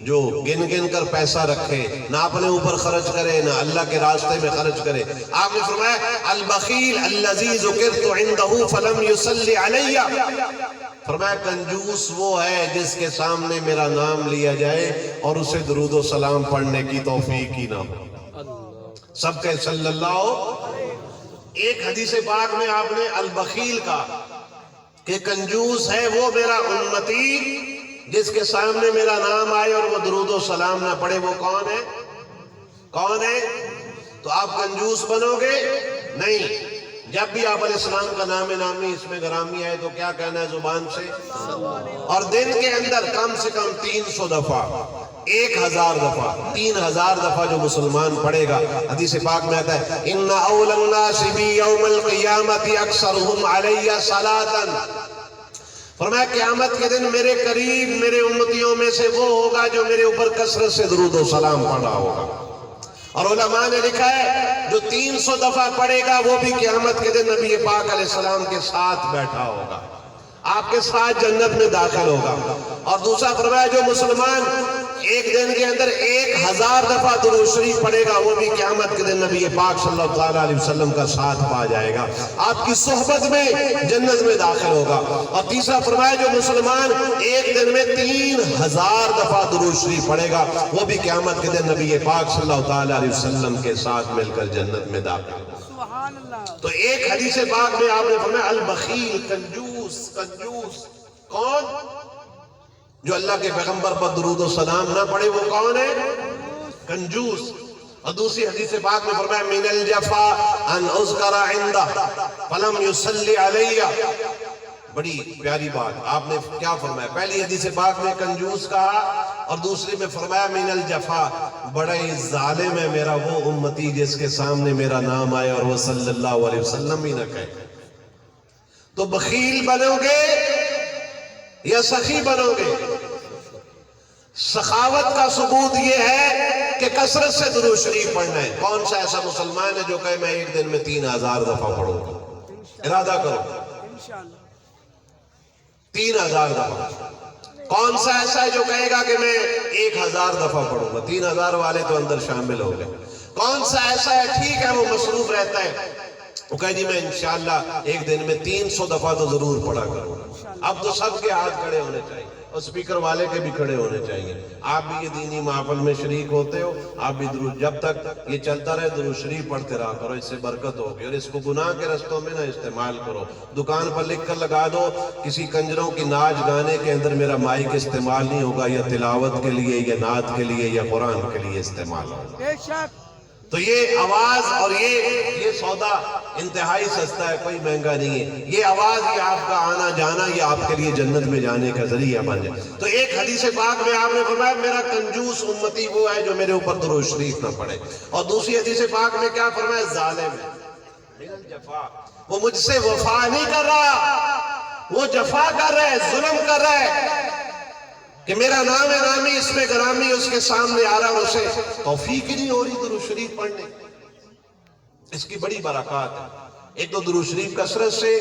A: جو گن گن کر پیسہ رکھے، نہ اپنے اوپر خرچ کرے نہ اللہ کے راستے میں خرچ کرے۔ آپ نے فرمایا البخیل الذی ذکرت عنده فلم یصلی علی۔ فرمایا کنجوس وہ ہے جس کے سامنے میرا نام لیا جائے اور اسے درود و سلام پڑھنے کی توفیق ہی نہ ہو۔ سب کے صلی اللہ۔ ایک حدیث پاک میں آپ نے البخیل کا کہ کنجوس ہے وہ میرا امتی جس کے سامنے میرا نام آئے اور وہ درود و سلام نہ پڑھے۔ وہ کون ہے؟ کون ہے؟ تو آپ کنجوس بنو گے؟ نہیں۔ جب بھی آپ علیہ السلام کا نام نامی اس میں گرامی آئے تو کیا کہنا ہے زبان سے؟ اور دن کے اندر کم سے کم 300 دفعہ، 1000 دفعہ، 3000 دفعہ جو مسلمان پڑھے گا۔ حدیث پاک میں آتا ہے ان اول الناس بی یوم القیامت اکثرهم علی صلاۃ۔ فرمایا قیامت کے دن میرے قریب میرے امتیوں میں سے وہ ہوگا جو میرے اوپر کثرت سے درود و سلام پڑھا ہوگا۔ اور علماء نے لکھا ہے جو 300 دفعہ پڑھے گا وہ بھی قیامت کے دن نبی پاک علیہ السلام کے ساتھ بیٹھا ہوگا، آپ کے ساتھ جنت میں داخل ہوگا۔ اور دوسرا فرمایا جو مسلمان ایک دن کے اندر 1000 دفعہ درود شریف پڑھے گا وہ بھی قیامت کے دن نبی پاک صلی اللہ علیہ وسلم کا ساتھ پا جائے گا، آپ کی صحبت میں جنت میں داخل ہوگا۔ اور تیسرا فرمایا جو مسلمان ایک دن میں 3000 دفعہ درود شریف پڑھے گا وہ بھی قیامت کے دن نبی پاک صلی اللہ علیہ وسلم کے ساتھ مل کر جنت میں داخل ہوگا۔ تو ایک حدیث پاک میں آپ نے فرمایا البخیل کنجوس۔ کنجوس کون؟ جو اللہ کے پیغمبر پر درود و سلام نہ پڑھے وہ کون ہے؟ کنجوس۔ اور دوسری حدیث پاک میں فرمایا من الجفا ان اذکر عندہ فلم یصلی علیہ. بڑی پیاری بات آپ نے کیا فرمایا. پہلی حدیث پاک میں کنجوس کہا اور دوسری میں فرمایا من الجفا، بڑا ہی ظالم ہے میرا وہ امتی جس کے سامنے میرا نام آئے اور وہ صلی اللہ علیہ وسلم ہی نہ کہے. تو بخیل بنو گے یا سخی بنو گے؟ سخاوت کا ثبوت یہ ہے کہ کثرت سے درود شریف پڑھنا ہے. کون سا ایسا مسلمان ہے جو کہے میں ایک دن میں 3000 دفعہ پڑھوں گا؟ ارادہ کرو 3000 دفعہ. کون سا ایسا ہے جو کہے گا کہ میں 1000 دفعہ پڑھوں گا؟ 3000 والے تو اندر شامل ہو گئے. کون سا ایسا ہے ٹھیک ہے وہ مصروف رہتا ہے، وہ کہے جی میں انشاءاللہ ایک دن میں 300 دفعہ تو ضرور پڑھا کروں گا. اب تو سب کے ہاتھ کھڑے ہونے چاہیے اور سپیکر والے کے بھی کھڑے ہونے چاہیے. آپ بھی یہ دینی محفل میں شریک ہوتے ہو، آپ بھی درود، جب تک یہ چلتا رہے درود شریف پڑھتے رہا کرو، اس سے برکت ہوگی. اور اس کو گناہ کے رستوں میں نہ استعمال کرو. دکان پر لکھ کر لگا دو کسی کنجروں کی ناچ گانے کے اندر میرا مائک استعمال نہیں ہوگا، یا تلاوت کے لیے یا نعت کے لیے یا قرآن کے لیے استعمال ہوگا. تو یہ آواز اور یہ سودا انتہائی سستا ہے، کوئی مہنگا نہیں ہے. یہ آواز، یہ آپ کا آنا جانا، یہ آپ کے لیے جنت میں جانے کا ذریعہ بن جائے. تو ایک حدیث پاک میں آپ نے فرمایا میرا کنجوس امتی وہ ہے جو میرے اوپر درود شریف نہ پڑھے. اور دوسری حدیث پاک میں کیا فرمایا؟ ظالم ہے من الجفا، وہ مجھ سے وفا نہیں کر رہا، وہ جفا کر رہا ہے، ظلم کر رہا ہے کہ میرا نام نامی اس میں گرامی اس کے سامنے آ رہا اور اسے توفیق ہی نہیں ہو رہی درود شریف پڑھنے. اس کی بڑی برکات ہے. ایک تو درود شریف کثرت سے،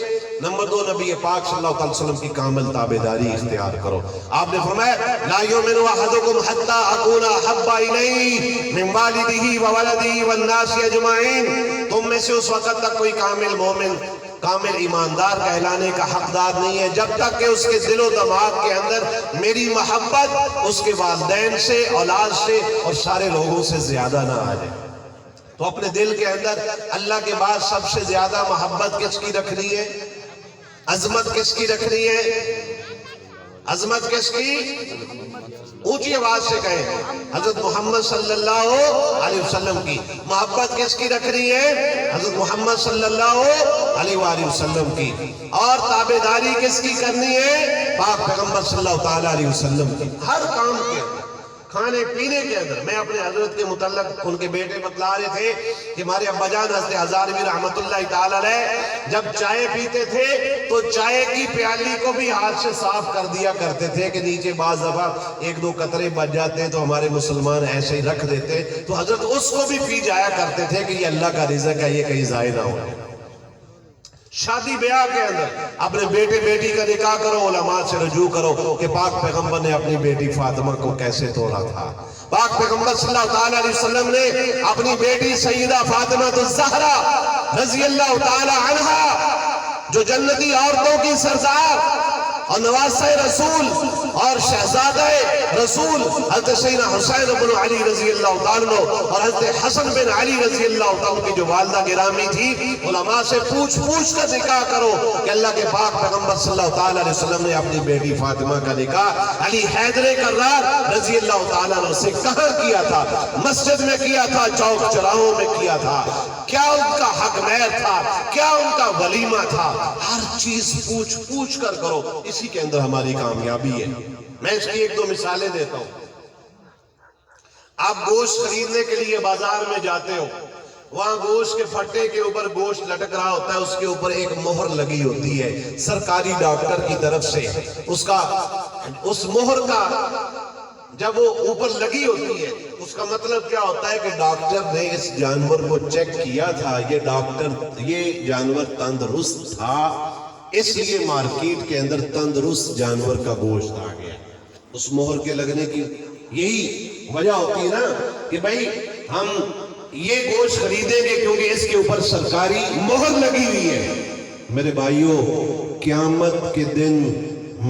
A: نمبر 2 نبی پاک صلی اللہ علیہ وسلم کی کامل تابعداری اختیار کرو. آپ نے فرمایا لا یؤمن احدکم حتی اکون احب الیہ من والدہ وولدہ والناس اجمعین. تم میں سے اس وقت تک کوئی کامل مومن، کامل ایماندار کہلانے کا حقدار نہیں ہے جب تک کہ اس کے دل و دماغ کے اندر میری محبت اس کے والدین سے، اولاد سے اور سارے لوگوں سے زیادہ نہ آ جائے. تو اپنے دل کے اندر اللہ کے بعد سب سے زیادہ محبت کس کی رکھنی ہے؟ عظمت کس کی رکھنی ہے؟ عظمت کس کی؟ اونچی آواز سے کہیں حضرت محمد صلی اللہ علیہ وسلم کی. محبت کس کی رکھنی ہے؟ حضرت محمد صلی اللہ علیہ وآلہ وسلم کی. اور تابعداری کس کی کرنی ہے؟ پاک پیغمبر صلی اللہ علیہ وسلم کی. ہر کام کے اندر، کھانے پینے کے اندر. میں اپنے حضرت کے متعلق ان کے بیٹے بتلا رہے تھے کہ ہمارے ابا جان حضرت ہزاروی رحمت اللہ تعالی علیہ جب چائے پیتے تھے تو چائے کی پیالی کو بھی ہاتھ سے صاف کر دیا کرتے تھے کہ نیچے بعض دفعہ 1-2 قطرے بچ جاتے تو ہمارے مسلمان ایسے ہی رکھ دیتے. تو حضرت اس کو بھی پی جایا کرتے تھے کہ یہ اللہ کا رزق ہے، یہ کہیں ضائع نہ ہو. شادی بیاہ کے اندر اپنے بیٹے بیٹی کا نکاح کرو، علماء سے رجوع کرو کہ پاک پیغمبر نے اپنی بیٹی فاطمہ کو کیسے توڑا تھا. پاک پیغمبر صلی اللہ علیہ وسلم نے اپنی بیٹی سیدہ فاطمہ الزہرا رضی اللہ تعالی عنہا جو جنتی عورتوں کی سردار اور نواسہ رسول اور شہزادہ رسول حضرت سیدنا حسین بن علی رضی اللہ تعالیٰ اور حضرت حسن بن علی رضی اللہ تعالیٰ کی جو والدہ گرامی تھی، علماء سے پوچھ کر نکاح کرو کہ اللہ کے پاک پیغمبر صلی اللہ علیہ وسلم نے اپنی بیٹی فاطمہ کا نکاح علی حیدر کرار رضی اللہ تعالیٰ سے کہاں کیا تھا؟ مسجد میں کیا تھا، چوک چراہوں میں کیا تھا؟ کیا ان کا حق مہر تھا؟ کیا ان کا ولیمہ تھا؟ ہر چیز پوچھ کر کرو. اسی کے اندر ہماری کامیابی ہے. میں اس کی 1-2 مثالیں دیتا ہوں. آپ گوشت خریدنے کے لیے بازار میں جاتے ہو، وہاں گوشت کے پھٹے کے اوپر گوشت لٹک رہا ہوتا ہے، اس کے اوپر ایک مہر لگی ہوتی ہے سرکاری ڈاکٹر کی طرف سے. اس مہر کا جب وہ اوپر لگی ہوتی ہے اس کا مطلب کیا ہوتا ہے کہ ڈاکٹر نے اس جانور کو چیک کیا تھا، یہ جانور تندرست تھا، اس لیے مارکیٹ کے اندر تندرست جانور کا گوشت آ گیا. اس مہر کے لگنے کی یہی وجہ ہوتی ہے نا کہ بھائی ہم یہ گوشت خریدیں گے کیونکہ اس کے اوپر سرکاری مہر لگی ہوئی ہے. میرے بھائیوں، قیامت کے دن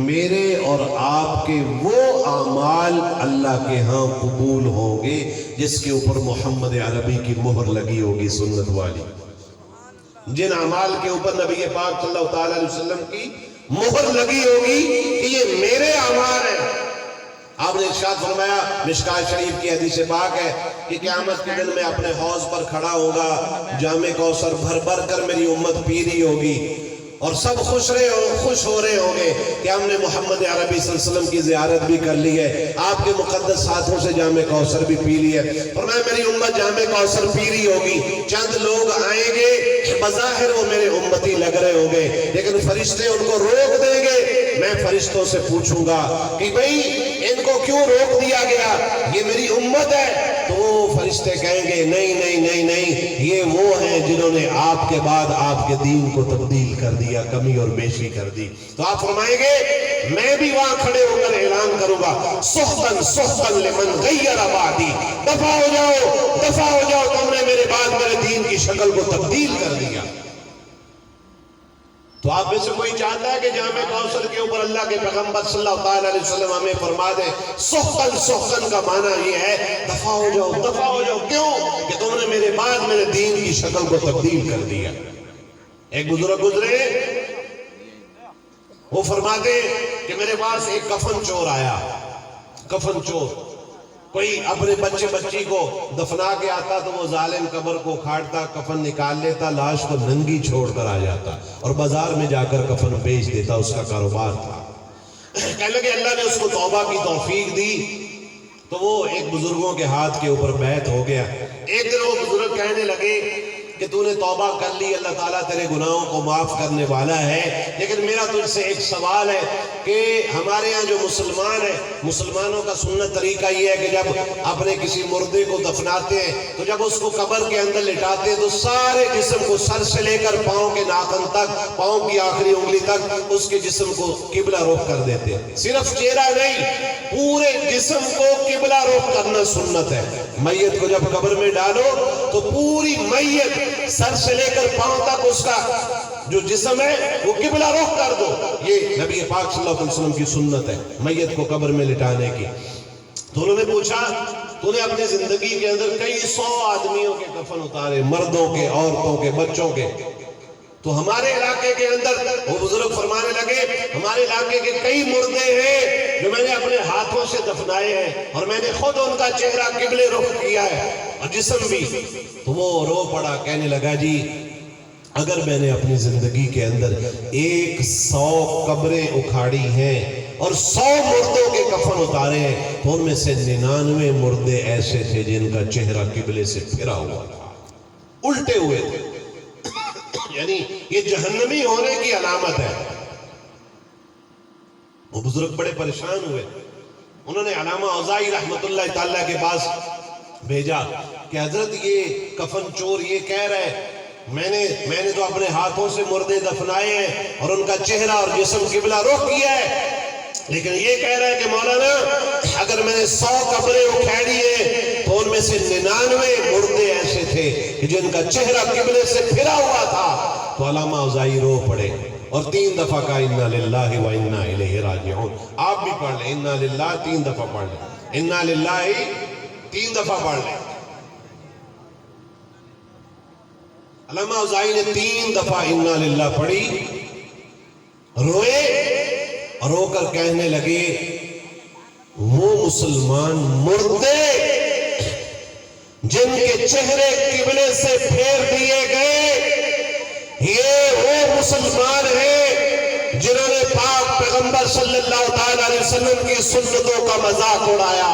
A: میرے اور آپ کے وہ اعمال اللہ کے ہاں قبول ہوں گے جس کے اوپر محمد عربی کی مہر لگی ہوگی، سنت والی. جن اعمال کے اوپر نبی پاک صلی اللہ علیہ وسلم کی مہر لگی ہوگی کہ یہ میرے اعمال ہیں. آپ نے ارشاد فرمایا، مشکات شریف کی حدیث پاک ہے کہ قیامت کے دن میں اپنے حوض پر کھڑا ہوگا، جام کوثر بھر بھر کر میری امت پی رہی ہوگی، اور سب خوش ہو رہے ہوں گے کہ ہم نے محمد عربی صلی اللہ علیہ وسلم کی زیارت بھی کر لی ہے، آپ کے مقدس ہاتھوں سے جام کوثر بھی پی لی ہے۔ فرمایا میری امت جام کوثر پی رہی ہوگی، چند لوگ آئیں گے، بظاہر وہ میرے امتی لگ رہے ہوں گے، لیکن فرشتے ان کو روک دیں گے۔ میں فرشتوں سے پوچھوں گا کہ بھئی ان کو کیوں روک دیا گیا، یہ میری امت ہے؟ تو وہ فرشتے کہیں گے نہیں نہیں نہیں نہیں، یہ وہ ہیں جنہوں نے آپ کے بعد آپ کے دین کو تبدیل کر دیا، کمی اور بیشی کر دی۔ تو آپ فرمائیں گے میں بھی وہاں کھڑے ہو کر اعلان کروں گا، سحقاً سحقاً لمن غیر بعدی، دفع ہو جاؤ، تم نے میرے بعد میرے دین کی شکل کو تبدیل کر دیا۔ تو آپ میں سے کوئی چاہتا ہے کہ جام کوثر کے اوپر اللہ کے پیغمبر صلی اللہ علیہ وسلم ہمیں فرما دے سحقاً، سحقاً کا معنی یہ ہے دفع ہو جاؤ، کیوں کہ تم نے میرے بعد میرے دین کی شکل کو تبدیل کر دیا۔ ایک بزرگ گزرے، وہ فرماتے کہ میرے پاس ایک کفن چور آیا، کفن چور کوئی اپنے بچے بچی کو دفنا کے آتا تو وہ ظالم قبر کو کھاڑتا، کفن نکال لیتا، لاش کو ننگی چھوڑ کر آ جاتا اور بازار میں جا کر کفن بیچ دیتا، اس کا کاروبار تھا۔ کہنے لگے اللہ نے اس کو توبہ کی توفیق دی تو وہ ایک بزرگوں کے ہاتھ کے اوپر بیعت ہو گیا۔ ایک دن وہ بزرگ کہنے لگے کہ تو نے توبہ کر لی، اللہ تعالیٰ تیرے گناہوں کو معاف کرنے والا ہے، لیکن میرا تجھ سے ایک سوال ہے کہ ہمارے ہاں جو مسلمان ہیں، مسلمانوں کا سنت طریقہ یہ ہے کہ جب اپنے کسی مردے کو دفناتے ہیں تو جب اس کو قبر کے اندر لٹاتے ہیں تو سارے جسم کو سر سے لے کر پاؤں کے ناخن تک، پاؤں کی آخری انگلی تک اس کے جسم کو قبلہ رخ کر دیتے ہیں، صرف چہرہ نہیں، پورے جسم کو قبلہ رخ کرنا سنت ہے۔ میت کو جب قبر میں ڈالو تو پوری میت سر سے لے کر پاؤں تک اس کا جو جسم ہے وہ قبلہ رخ کر دو، یہ نبی پاک صلی اللہ علیہ وسلم کی سنت ہے میت کو قبر میں لٹانے کی۔ تو انہوں نے پوچھا تو نے اپنی زندگی کے اندر کئی 100 آدمیوں کے کفن اتارے، مردوں کے، عورتوں کے، بچوں کے، تو ہمارے علاقے کے اندر وہ بزرگ فرمانے لگے ہمارے علاقے کے کئی مردے ہیں جو میں نے اپنے ہاتھوں سے دفنائے ہیں اور میں نے خود ان کا چہرہ قبلے رخ کیا ہے اور جسم بھی۔ تو وہ رو پڑا، کہنے لگا جی اگر میں نے اپنی زندگی کے اندر 100 قبریں اکھاڑی ہیں اور 100 مردوں کے کفن اتارے ہیں تو ان میں سے 99 مردے ایسے تھے جن کا چہرہ قبلے سے پھرا ہوا تھا، الٹے ہوئے تھے، یعنی یہ جہنمی ہونے کی علامت ہے۔ وہ بزرگ بڑے پریشان ہوئے، انہوں نے علامہ اوزاعی رحمت اللہ تعالیٰ کے پاس بھیجا کہ حضرت یہ کفن چور یہ کہہ رہا ہے میں نے تو اپنے ہاتھوں سے مردے دفنائے ہیں اور ان کا چہرہ اور جسم قبلہ رخ کیا ہے، لیکن یہ کہہ رہا ہے کہ مولانا اگر میں نے 100 قبریں اکھاڑی ہیں تو ان میں سے 99 مردے ایسے تھے کہ جن کا چہرہ قبلے سے پھرا ہوا تھا۔ تو علامہ اوزاعی رو پڑے اور 3 دفعہ کہا انا للہ و انا الیہ راجعون۔ آپ بھی پڑھ لیں انا للہ 3 دفعہ پڑھ لیں، انا للہ 3 دفعہ پڑھ لیں۔ علامہ اوزاعی نے 3 دفعہ انا للہ پڑھی، روئے اور رو کر کہنے لگے وہ مسلمان مردے جن کے چہرے قبلے سے پھیر دیے گئے، یہ وہ مسلمان ہیں جنہوں نے پاک پیغمبر صلی اللہ علیہ وسلم کی سنتوں کا مذاق اڑایا۔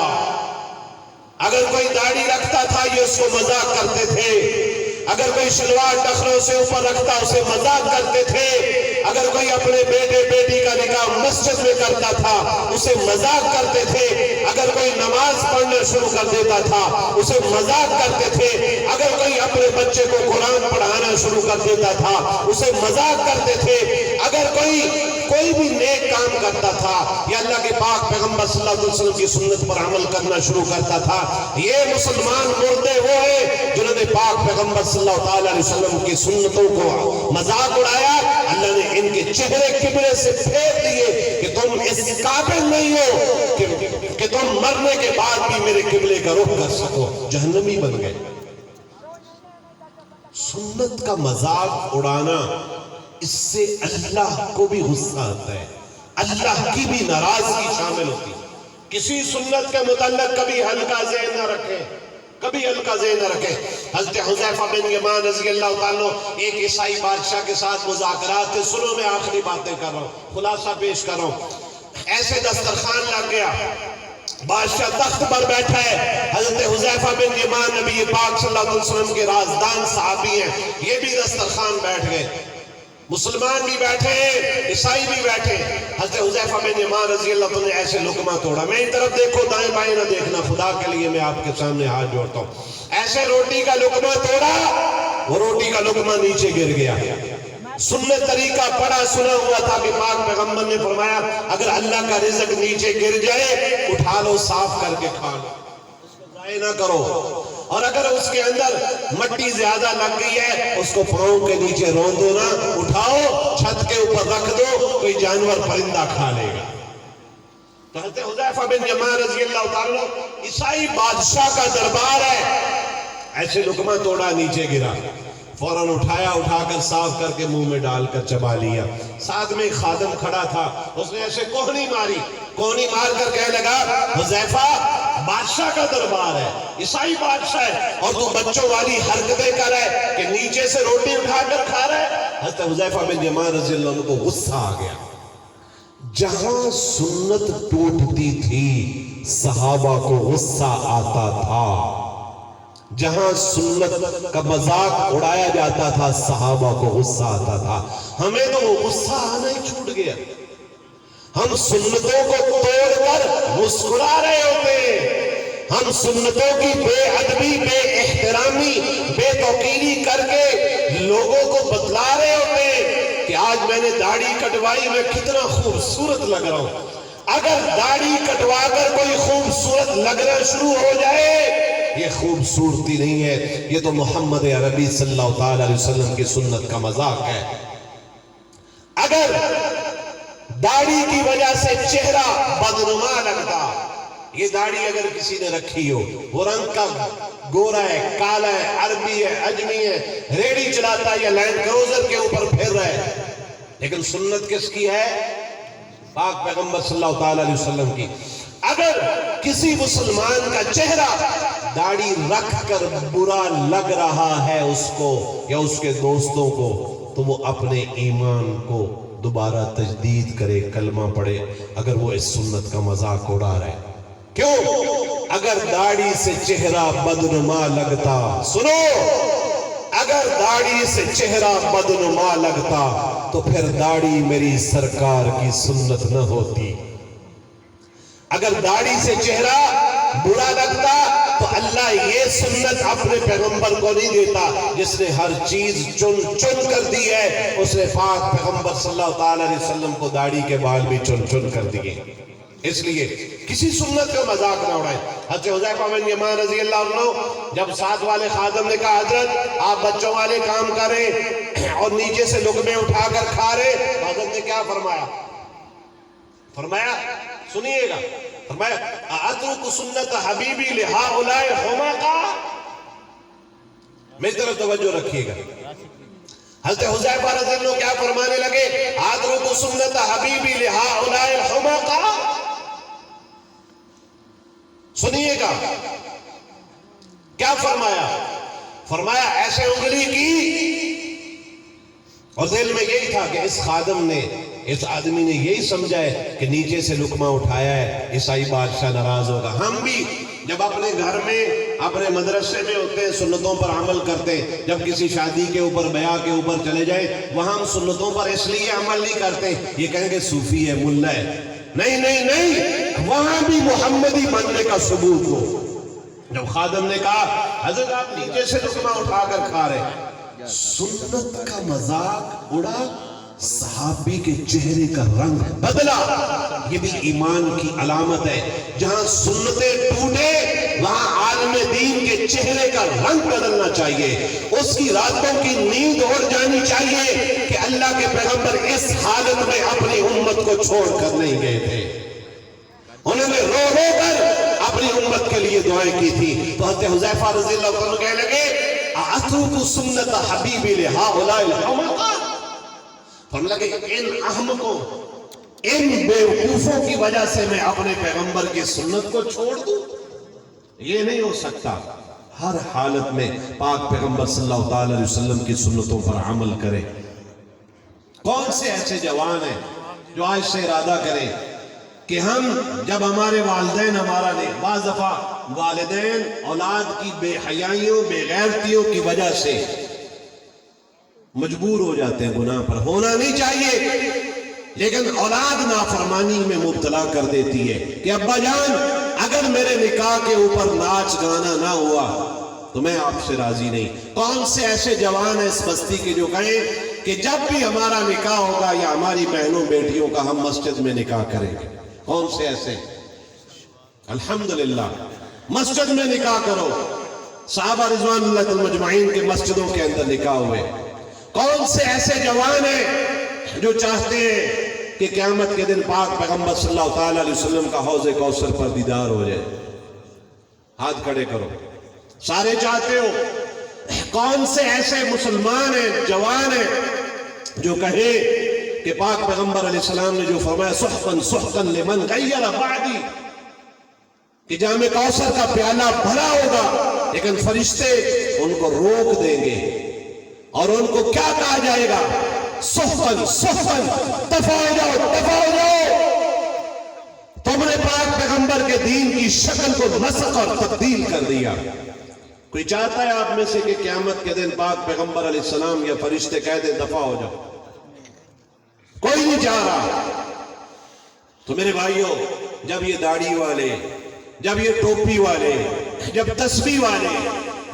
A: اگر کوئی داڑھی رکھتا تھا یہ اس کو مذاق کرتے تھے، اگر کوئی شلوار ٹخنوں سے اوپر رکھتا اسے مذاق کرتے تھے، اگر کوئی اپنے بیٹے بیٹی کا نکاح مسجد میں کرتا تھا اسے مذاق کرتے تھے، اگر کوئی نماز پڑھنا شروع کر دیتا تھا اسے مذاق کرتے تھے، اگر کوئی اپنے بچے کو قرآن پڑھانا شروع کر دیتا تھا اسے مذاق کرتے تھے، اگر کوئی بھی نیک کام کرتا تھا یا اللہ کے پاک پیغمبر صلی اللہ علیہ وسلم کی سنت پر عمل کرنا شروع کرتا تھا، یہ مسلمان مردے وہ ہیں جنہوں نے پاک پیغمبر صلی اللہ علیہ وسلم کی سنتوں کو مذاق اڑایا۔ اللہ نے ان کے چہرے قبلے سے پھیر دیے کہ تم اس قابل نہیں ہو کہ تم مرنے کے بعد بھی میرے قبلے کا رخ کر سکو، جہنمی بن گئے۔ سنت کا مذاق اڑانا، اس سے اللہ کو بھی غصہ آتا ہے، اللہ کی بھی ناراضگی شامل ہوتی ہے۔ کسی سنت کے متعلق کبھی ہلکا ذہن نہ رکھیں، کبھی ہلکا ذہن نہ رکھیں۔ حضرت حذیفہ بن یمان رضی اللہ تعالیٰ ایک عیسائی بادشاہ کے ساتھ مذاکرات تھے، سنو میں آخری باتیں کر رہا ہوں، خلاصہ پیش کر رہا ہوں۔ ایسے دسترخوان لگ گیا، بادشاہ تخت پر بیٹھا ہے، حضرت حذیفہ بن یمان نبی پاک صلی اللہ علیہ وسلم کے رازدان صحابی ہیں، یہ بھی دسترخوان بیٹھ گئے، مسلمان بھی بیٹھے ہیں، عیسائی بھی بیٹھے۔ حضرت حذیفہ بن یمان رضی اللہ عنہ نے ایسے لقمہ توڑا، میں ان طرف دیکھو دائیں بائیں نہ دیکھنا، خدا کے لیے میں آپ کے سامنے ہاتھ جوڑتا ہوں، ایسے روٹی کا لقمہ توڑا، وہ روٹی کا لقمہ نیچے گر گیا۔ سنت طریقہ پڑا سنا ہوا تھا کہ پاک پیغمبر نے فرمایا اگر اللہ کا رزق نیچے گر جائے اٹھا لو، صاف کر کے کھا لو، اس کو ضائع نہ کرو، اور اگر اس کے اندر مٹی زیادہ لگ گئی ہے اس کو پاؤں کے نیچے رون دو نہ، اٹھاؤ چھت کے اوپر رکھ دو، کوئی جانور پرندہ کھا لے گا۔ تو حضرت حذیفہ بن یمان رضی اللہ تعالیٰ عیسائی بادشاہ کا دربار ہے، ایسے لقمہ توڑا نیچے گرا، فوراً اٹھایا، اٹھا کر صاف کر کے منہ میں ڈال کر چبا لیا۔ ساتھ میں ایک خادم کھڑا تھا، اس نے ایسے کوہنی ماری، کوہنی مار کر کہنے لگا حذیفہ بادشاہ کا دربار ہے، عیسائی بادشاہ ہے، اور تو بچوں والی حرکتیں کر رہا ہے کہ نیچے سے روٹی اٹھا کر کھا رہا ہے۔ حضرت حذیفہ بن یمان رضی اللہ عنہ کو غصہ آ گیا۔ جہاں سنت ٹوٹتی تھی صحابہ کو غصہ آتا تھا، جہاں سنت کا مذاق اڑایا جاتا تھا صحابہ کو غصہ آتا تھا۔ ہمیں تو وہ غصہ آنا ہی چھوٹ گیا، ہم سنتوں کو توڑ کر مسکرا رہے ہوتے ہیں، ہم سنتوں کی بے ادبی، بے احترامی، بے توقیری کر کے لوگوں کو بتلا رہے ہوتے ہیں کہ آج میں نے داڑھی کٹوائی، میں کتنا خوبصورت لگ رہا ہوں۔ اگر داڑھی کٹوا کر کوئی خوبصورت لگنا شروع ہو جائے، یہ خوبصورتی نہیں ہے، یہ تو محمد عربی صلی اللہ علیہ وسلم کی سنت کا مذاق ہے۔ اگر داڑھی کی وجہ سے چہرہ بدنما لگتا، یہ داڑھی اگر کسی نے رکھی ہو، وہ رنگ کا گورا ہے، کالا ہے، عربی ہے، عجمی ہے، ریڑی چلاتا ہے یا لینڈ کروزر کے اوپر پھر رہا ہے، لیکن سنت کس کی ہے؟ پاک پیغمبر صلی اللہ علیہ وسلم کی۔ اگر کسی مسلمان کا چہرہ داڑھی رکھ کر برا لگ رہا ہے اس کو یا اس کے دوستوں کو، تو وہ اپنے ایمان کو دوبارہ تجدید کرے، کلمہ پڑھے، اگر وہ اس سنت کا مذاق اڑا رہے۔ کیوں؟ اگر داڑھی سے چہرہ بدنما لگتا، سنو، اگر داڑھی سے چہرہ بدنما لگتا تو پھر داڑھی میری سرکار کی سنت نہ ہوتی۔ اگر داڑھی سے چہرہ برا لگتا تو اللہ یہ سنت اپنے پیغمبر کو نہیں دیتا، جس نے ہر چیز چن چن کر دی ہے، اس نے پاک پیغمبر صلی اللہ علیہ وسلم کو داڑھی کے بال بھی چن چن کر دیے۔ اس لیے کسی سنت کا مذاق نہ اڑائیں۔ حضرت حذیفہ بن یمان رضی اللہ عنہ جب ساتھ والے خادم نے کہا حضرت آپ بچوں والے کام کریں اور نیچے سے لقمے اٹھا کر کھا رہے، حضرت نے کیا فرمایا؟ فرمایا سنیے گا، فرمایا اترک سنت حبیبی لہؤلاء حمقاء، میری طرف توجہ رکھیے گا۔ حضرت حذیفہ رضی اللہ عنہ کیا فرمانے لگے؟ اترک سنت حبیبی لہؤلاء حمقاء، سنیے گا کیا فرمایا؟ فرمایا ایسے انگلی کی، اور ذہن میں یہی تھا کہ اس خادم نے، اس آدمی نے یہی سمجھا ہے کہ نیچے سے لقمہ اٹھایا ہے، عیسائی بادشاہ ناراض ہوگا۔ ہم بھی جب اپنے گھر میں، اپنے مدرسے میں ہوتے ہیں، سنتوں پر عمل کرتے ہیں، جب کسی شادی کے اوپر، بیاہ کے اوپر چلے جائیں، وہاں ہم سنتوں پر اس لیے عمل نہیں کرتے یہ کہیں کہ صوفی ہے، ملا ہے، نہیں نہیں نہیں، وہاں بھی محمدی بننے کا ثبوت ہو۔ جب خادم نے کہا حضرت آپ نیچے سے لقمہ اٹھا کر کھا رہے، سنت کا مذاق اڑا، صحابی کے چہرے کا رنگ بدلا۔ یہ بھی ایمان کی علامت ہے، جہاں سنتیں ٹوٹے وہاں عالم دین کے چہرے کا رنگ بدلنا چاہیے، اس کی راتوں کی نیند اڑ جانی چاہیے کہ اللہ کے پیغمبر اس حالت میں اپنی امت کو چھوڑ کر نہیں گئے تھے، انہوں نے رو رو کر اپنی امت کے لیے دعائیں کی تھی۔ تو حضرت حذیفہ رضی اللہ عنہ کہنے لگے اترک سنت حبیبی لہؤلاء الحمقاء، فرمانے لگے ان احمقوں، ان بیوقوفوں کی وجہ سے میں اپنے پیغمبر کی سنت کو چھوڑ دوں؟ یہ نہیں ہو سکتا. ہر حالت میں پاک پیغمبر صلی اللہ تعالی علیہ وسلم کی سنتوں پر عمل کرے. کون سے ایسے جوان ہیں جو آج سے ارادہ کریں کہ ہم جب ہمارے والدین ہمارا نہیں، بعض دفعہ والدین اولاد کی بے حیائیوں بے غیرتیوں کی وجہ سے مجبور ہو جاتے ہیں گناہ پر. ہونا نہیں چاہیے، لیکن اولاد نافرمانی میں مبتلا کر دیتی ہے کہ ابا جان اگر میرے نکاح کے اوپر ناچ گانا نہ ہوا تو میں آپ سے راضی نہیں. کون سے ایسے جوان ہیں اس بستی کے جو کہیں کہ جب بھی ہمارا نکاح ہوگا یا ہماری بہنوں بیٹیوں کا ہم مسجد میں نکاح کریں گے؟ کون سے ایسے؟ الحمدللہ مسجد میں نکاح کرو. صحابہ رضوان اللہ مجمعین کے مسجدوں کے اندر نکاح ہوئے. کون سے ایسے جوان ہیں جو چاہتے ہیں کہ قیامت کے دن پاک پیغمبر صلی اللہ تعالی علیہ وسلم کا حوض کوثر پر دیدار ہو جائے؟ ہاتھ کھڑے کرو. سارے چاہتے ہو. کون سے ایسے مسلمان ہیں جوان ہیں جو کہے کہ پاک پیغمبر علیہ السلام نے جو فرمایا سحقاً سحقاً لمن غیر بعدی، کہ جام کوثر کا پیالہ بھرا ہوگا لیکن فرشتے ان کو روک دیں گے اور ان کو کیا کہا جائے گا؟ سحقاً سحقاً، دفع ہو جاؤ دفع ہو جاؤ، تم نے پاک پیغمبر کے دین کی شکل کو نسخ اور تبدیل کر دیا. کوئی چاہتا ہے آپ میں سے کہ قیامت کے دن پاک پیغمبر علیہ السلام یا فرشتے کہہ دیں دفع ہو جاؤ؟ کوئی نہیں چاہ رہا. تو میرے بھائیوں، جب یہ داڑھی والے، جب یہ ٹوپی والے، جب تسبیح والے،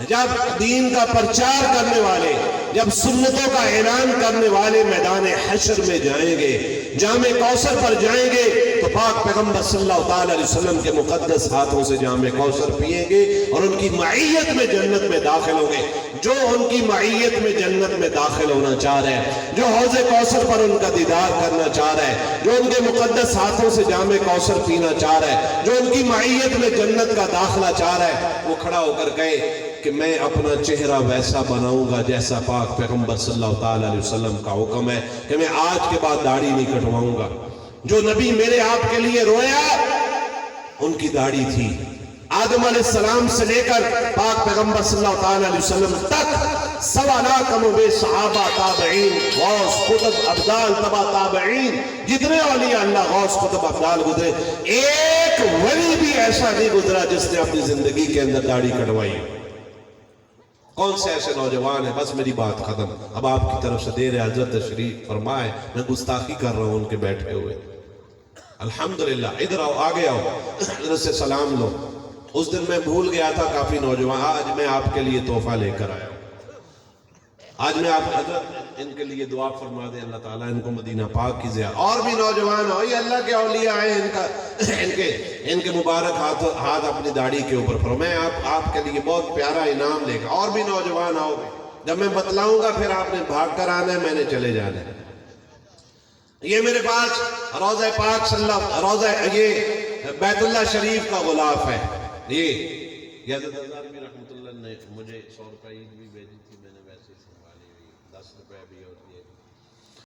A: جب دین کا پرچار کرنے والے، جب سنتوں کا اعلان کرنے والے میدان حشر میں جائیں گے، جام کوثر پر جائیں گے، تو پاک پیغمبر صلی اللہ تعالی علیہ وسلم کے مقدس ہاتھوں سے جام کوثر پئیں گے اور ان کی معیت میں جنت میں داخل ہوں گے. جو ان کی معیت میں جنت میں داخل ہونا چاہ رہے ہیں، جو حوض کوثر پر ان کا دیدار کرنا چاہ رہے ہیں، جو ان کے مقدس ہاتھوں سے جام کوثر پینا چاہ رہے ہیں، جو ان کی معیت میں جنت کا داخلہ چاہ رہے ہیں، وہ کھڑا ہو کر کہے کہ میں اپنا چہرہ ویسا بناؤں گا جیسا پاک پیغمبر صلی اللہ تعالی علیہ وسلم کا حکم ہے کہ میں آج کے بعد داڑھی نہیں کٹواؤں گا. جو نبی میرے آپ کے لیے رویا ان کی داڑھی تھی. آدم علیہ السلام سے لے کر پاک پیغمبر صلی اللہ تعالی علیہ وسلم تک 1.25 لاکھ کم و بیش صحابہ، تابعین، غوث، قطب، ابدال، تبع تابعین، جتنے اولیاء اللہ غوث، قطب، ابدال گزرے، ایک ولی بھی ایسا نہیں گزرا جس نے اپنی زندگی کے اندر داڑھی کٹوائی. کون سے ایسے نوجوان ہیں؟ بس میری بات ختم. اب آپ کی طرف سے دیر ہے، حضرت تشریف فرمائے. میں گستاخی کر رہا ہوں ان کے بیٹھے ہوئے. الحمدللہ. ادھر آؤ، آگے آؤ، حضرت سے سلام لو. اس دن میں بھول گیا تھا کافی نوجوان. آج میں آپ کے لیے تحفہ لے کر آیا ہوں. آج میں آپ حضرت ان کے لیے دعا فرما دیں، اللہ تعالیٰ ان کو مدینہ پاک کی زیارت. اور بھی نوجوان ہو، یہ اللہ کے اولیاء آئے، ان کے مبارک ہاتھ اپنی داڑھی کے اوپر فرمائیں. میں آپ کے لیے بہت پیارا انعام لے کر. اور بھی نوجوان آؤ گے، جب میں بتلاؤں گا پھر آپ نے بھاگ کر آنا ہے، میں نے چلے جانا ہے. یہ میرے پاس روضہ پاک صلی اللہ، روضہ یہ بیت اللہ شریف کا غلاف ہے. یہ حضرت ہزار بھی رحمۃ اللہ نے مجھے 100 روپے عید بھی بھیجی تھی، میں نے ویسے سنبھالی ہوئی. 10 روپے بھی ہوتی ہے.